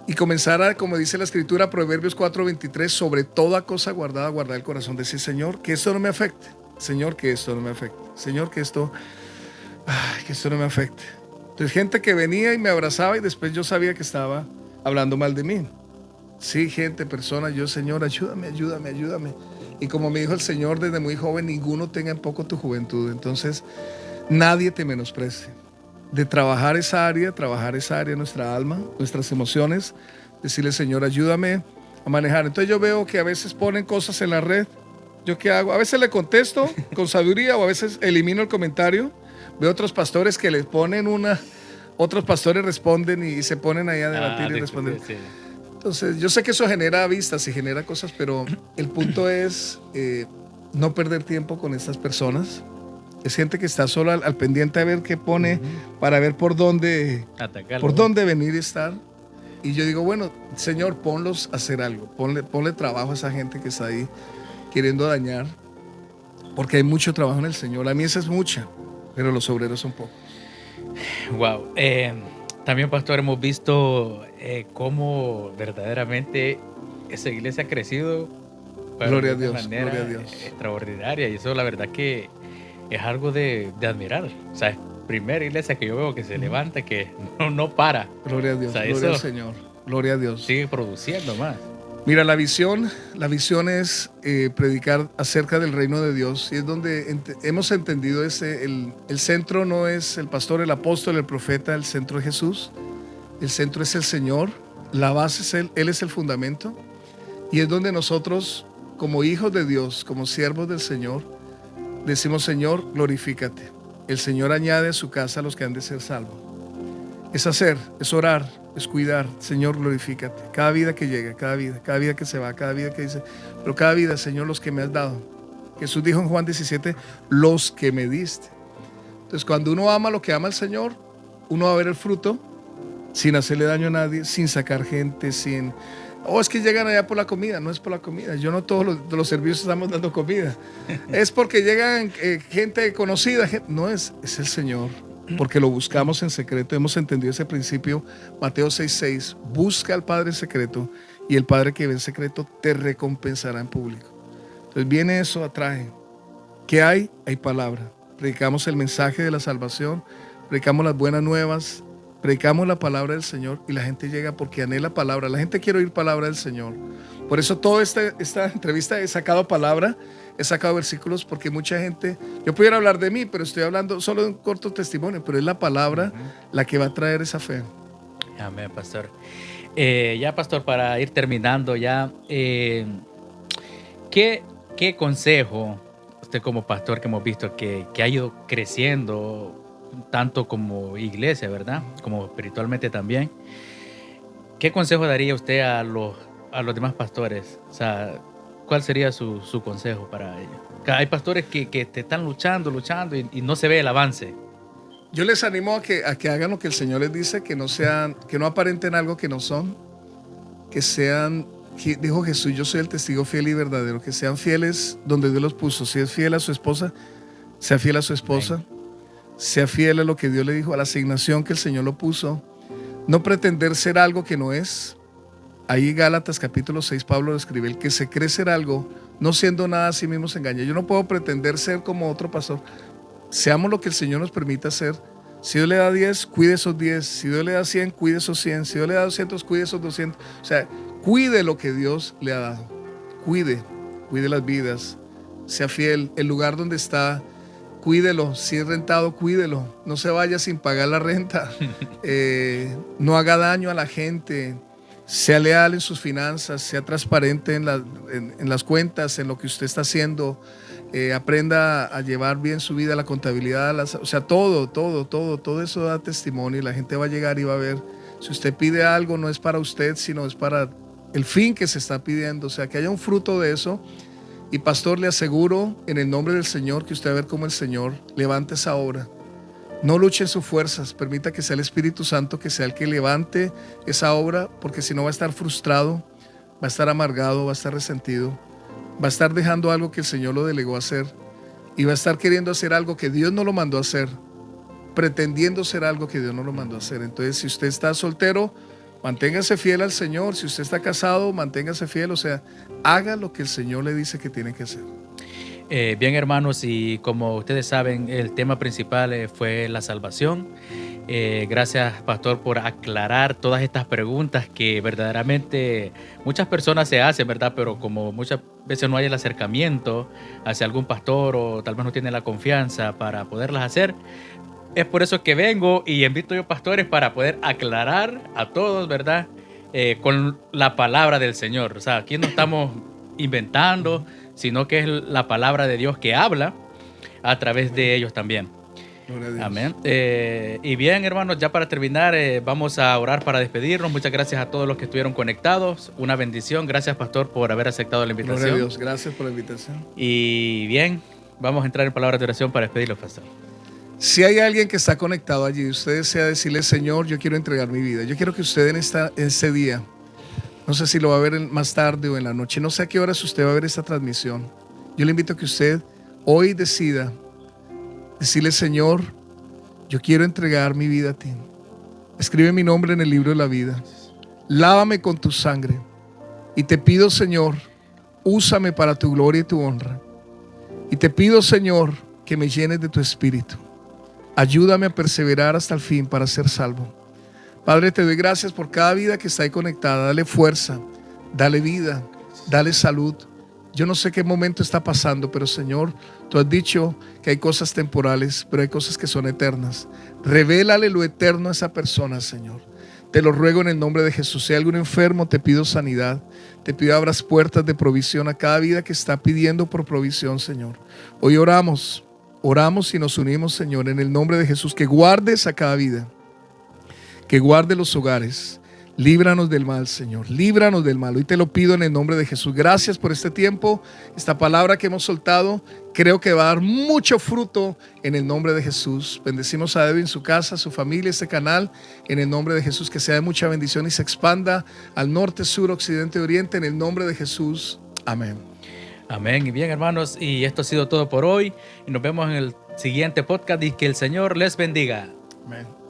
y comenzar a, como dice la Escritura, Proverbios 4:23, sobre toda cosa guardada, guardar el corazón, decir, Señor, que esto no me afecte. Señor, que esto no me afecte. Señor, que esto no me afecte. Entonces, gente que venía y me abrazaba y después yo sabía que estaba hablando mal de mí. Sí, gente, personas, yo, Señor, ayúdame. Y como me dijo el Señor desde muy joven, ninguno tenga en poco tu juventud. Entonces, nadie te menosprecie. De trabajar esa área, nuestra alma, nuestras emociones, decirle, Señor, ayúdame a manejar. Entonces yo veo que a veces ponen cosas en la red. ¿Yo qué hago? A veces le contesto con sabiduría o a veces elimino el comentario. Veo otros pastores que les ponen otros pastores responden y se ponen ahí a debatir y responder. Sí. Entonces, yo sé que eso genera vistas y genera cosas, pero el punto es no perder tiempo con estas personas. Es gente que está solo al pendiente a ver qué pone, para ver por dónde venir y estar. Y yo digo, bueno, Señor, ponlos a hacer algo. Ponle trabajo a esa gente que está ahí queriendo dañar, porque hay mucho trabajo en el Señor. La mies es mucha, pero los obreros son pocos. Wow. También, pastor, hemos visto cómo verdaderamente esa iglesia ha crecido gloria a Dios, manera gloria a Dios. Extraordinaria, y eso la verdad que es algo de admirar. O sea, es la primera iglesia que yo veo que se levanta, que no para. Gloria a Dios, o sea, gloria al Señor, gloria a Dios. Sigue produciendo más. Mira, la visión es predicar acerca del reino de Dios, y es donde hemos entendido el centro no es el pastor, el apóstol, el profeta, el centro es Jesús, el centro es el Señor, la base es Él es el fundamento, y es donde nosotros, como hijos de Dios, como siervos del Señor, decimos, Señor, glorifícate. El Señor añade a su casa a los que han de ser salvos. Es hacer, es orar, es cuidar. Señor, glorifícate. Cada vida que llega, cada vida que se va, cada vida que dice, pero cada vida, Señor, los que me has dado. Jesús dijo en Juan 17, los que me diste. Entonces, cuando uno ama lo que ama el Señor, uno va a ver el fruto sin hacerle daño a nadie, sin sacar gente, es que llegan allá por la comida. No es por la comida. Yo no todos los servicios estamos dando comida. Es porque llegan gente conocida. No es el Señor. Porque lo buscamos en secreto. Hemos entendido ese principio. Mateo 6:6. Busca al Padre en secreto y el Padre que ve en secreto te recompensará en público. Entonces viene eso, atrae. ¿Qué hay? Hay palabra. Predicamos el mensaje de la salvación. Predicamos las buenas nuevas. Predicamos la palabra del Señor y la gente llega porque anhela palabra. La gente quiere oír palabra del Señor. Por eso toda esta entrevista he sacado palabra, he sacado versículos, porque mucha gente, yo pudiera hablar de mí, pero estoy hablando solo de un corto testimonio, pero es la palabra la que va a traer esa fe. Amén, pastor. Ya, pastor, para ir terminando ya, ¿qué consejo usted como pastor que hemos visto que ha ido creciendo tanto como iglesia, ¿verdad? Como espiritualmente también. ¿Qué consejo daría usted a los demás pastores? O sea, ¿cuál sería su consejo para ellos? Hay pastores que te están luchando y no se ve el avance. Yo les animo a que hagan lo que el Señor les dice, que no aparenten algo que no son, dijo Jesús, yo soy el testigo fiel y verdadero, que sean fieles donde Dios los puso. Si es fiel a su esposa, sea fiel a su esposa. Amén. Sea fiel a lo que Dios le dijo, a la asignación que el Señor lo puso. No pretender ser algo que no es. Ahí Gálatas capítulo 6, Pablo escribe, el que se cree ser algo, no siendo nada a sí mismo se engaña. Yo no puedo pretender ser como otro pastor. Seamos lo que el Señor nos permita ser. Si Dios le da 10, cuide esos 10. Si Dios le da 100, cuide esos 100. Si Dios le da 200, cuide esos 200. O sea, cuide lo que Dios le ha dado. Cuide las vidas. Sea fiel. El lugar donde está, cuídelo. Si es rentado, cuídelo. No se vaya sin pagar la renta. No haga daño a la gente. Sea leal en sus finanzas. Sea transparente en las cuentas, en lo que usted está haciendo. Aprenda a llevar bien su vida, la contabilidad, o sea, todo eso da testimonio y la gente va a llegar y va a ver. Si usted pide algo, no es para usted, sino es para el fin que se está pidiendo, o sea, que haya un fruto de eso. Y pastor, le aseguro en el nombre del Señor que usted va a ver cómo el Señor levante esa obra. No luche en sus fuerzas, permita que sea el Espíritu Santo que sea el que levante esa obra, porque si no va a estar frustrado, va a estar amargado, va a estar resentido. Va a estar dejando algo que el Señor lo delegó a hacer y va a estar queriendo hacer algo que Dios no lo mandó a hacer, pretendiendo ser algo que Dios no lo mandó a hacer. Entonces, si usted está soltero, manténgase fiel al Señor. Si usted está casado, manténgase fiel. O sea, haga lo que el Señor le dice que tiene que hacer. Bien, hermanos, y como ustedes saben, el tema principal fue la salvación. Gracias, pastor, por aclarar todas estas preguntas que verdaderamente muchas personas se hacen, ¿verdad? Pero como muchas veces no hay el acercamiento hacia algún pastor o tal vez no tiene la confianza para poderlas hacer, es por eso que vengo y invito yo pastores para poder aclarar a todos, ¿verdad? Con la palabra del Señor. O sea, aquí no estamos inventando, sino que es la palabra de Dios que habla a través de ellos también. Amén. Y bien, hermanos, ya para terminar, vamos a orar para despedirnos. Muchas gracias a todos los que estuvieron conectados. Una bendición. Gracias, pastor, por haber aceptado la invitación. Gloria a Dios. Gracias por la invitación. Y bien, vamos a entrar en palabras de oración para despedirlos, pastor. Si hay alguien que está conectado allí, usted desea decirle, Señor, yo quiero entregar mi vida. Yo quiero que usted en este día, no sé si lo va a ver más tarde o en la noche, no sé a qué horas usted va a ver esta transmisión. Yo le invito a que usted hoy decida decirle, Señor, yo quiero entregar mi vida a ti. Escribe mi nombre en el libro de la vida. Lávame con tu sangre. Y te pido, Señor, úsame para tu gloria y tu honra. Y te pido, Señor, que me llenes de tu espíritu. Ayúdame a perseverar hasta el fin para ser salvo. Padre, te doy gracias por cada vida que está ahí conectada. Dale fuerza, dale vida, dale salud. Yo no sé qué momento está pasando, pero Señor, tú has dicho que hay cosas temporales, pero hay cosas que son eternas. Revélale lo eterno a esa persona, Señor. Te lo ruego en el nombre de Jesús. Si hay algún enfermo, te pido sanidad. Te pido abras puertas de provisión a cada vida que está pidiendo por provisión, Señor. Hoy oramos y nos unimos, Señor, en el nombre de Jesús. Que guardes a cada vida, que guarde los hogares. Líbranos del mal, Señor, líbranos del mal. Hoy te lo pido en el nombre de Jesús. Gracias por este tiempo, esta palabra que hemos soltado. Creo que va a dar mucho fruto en el nombre de Jesús. Bendecimos a Edwin, su casa, su familia, este canal, en el nombre de Jesús. Que sea de mucha bendición y se expanda al norte, sur, occidente, oriente, en el nombre de Jesús. Amén. Amén. Y bien, hermanos, y esto ha sido todo por hoy. Y nos vemos en el siguiente podcast y que el Señor les bendiga. Amén.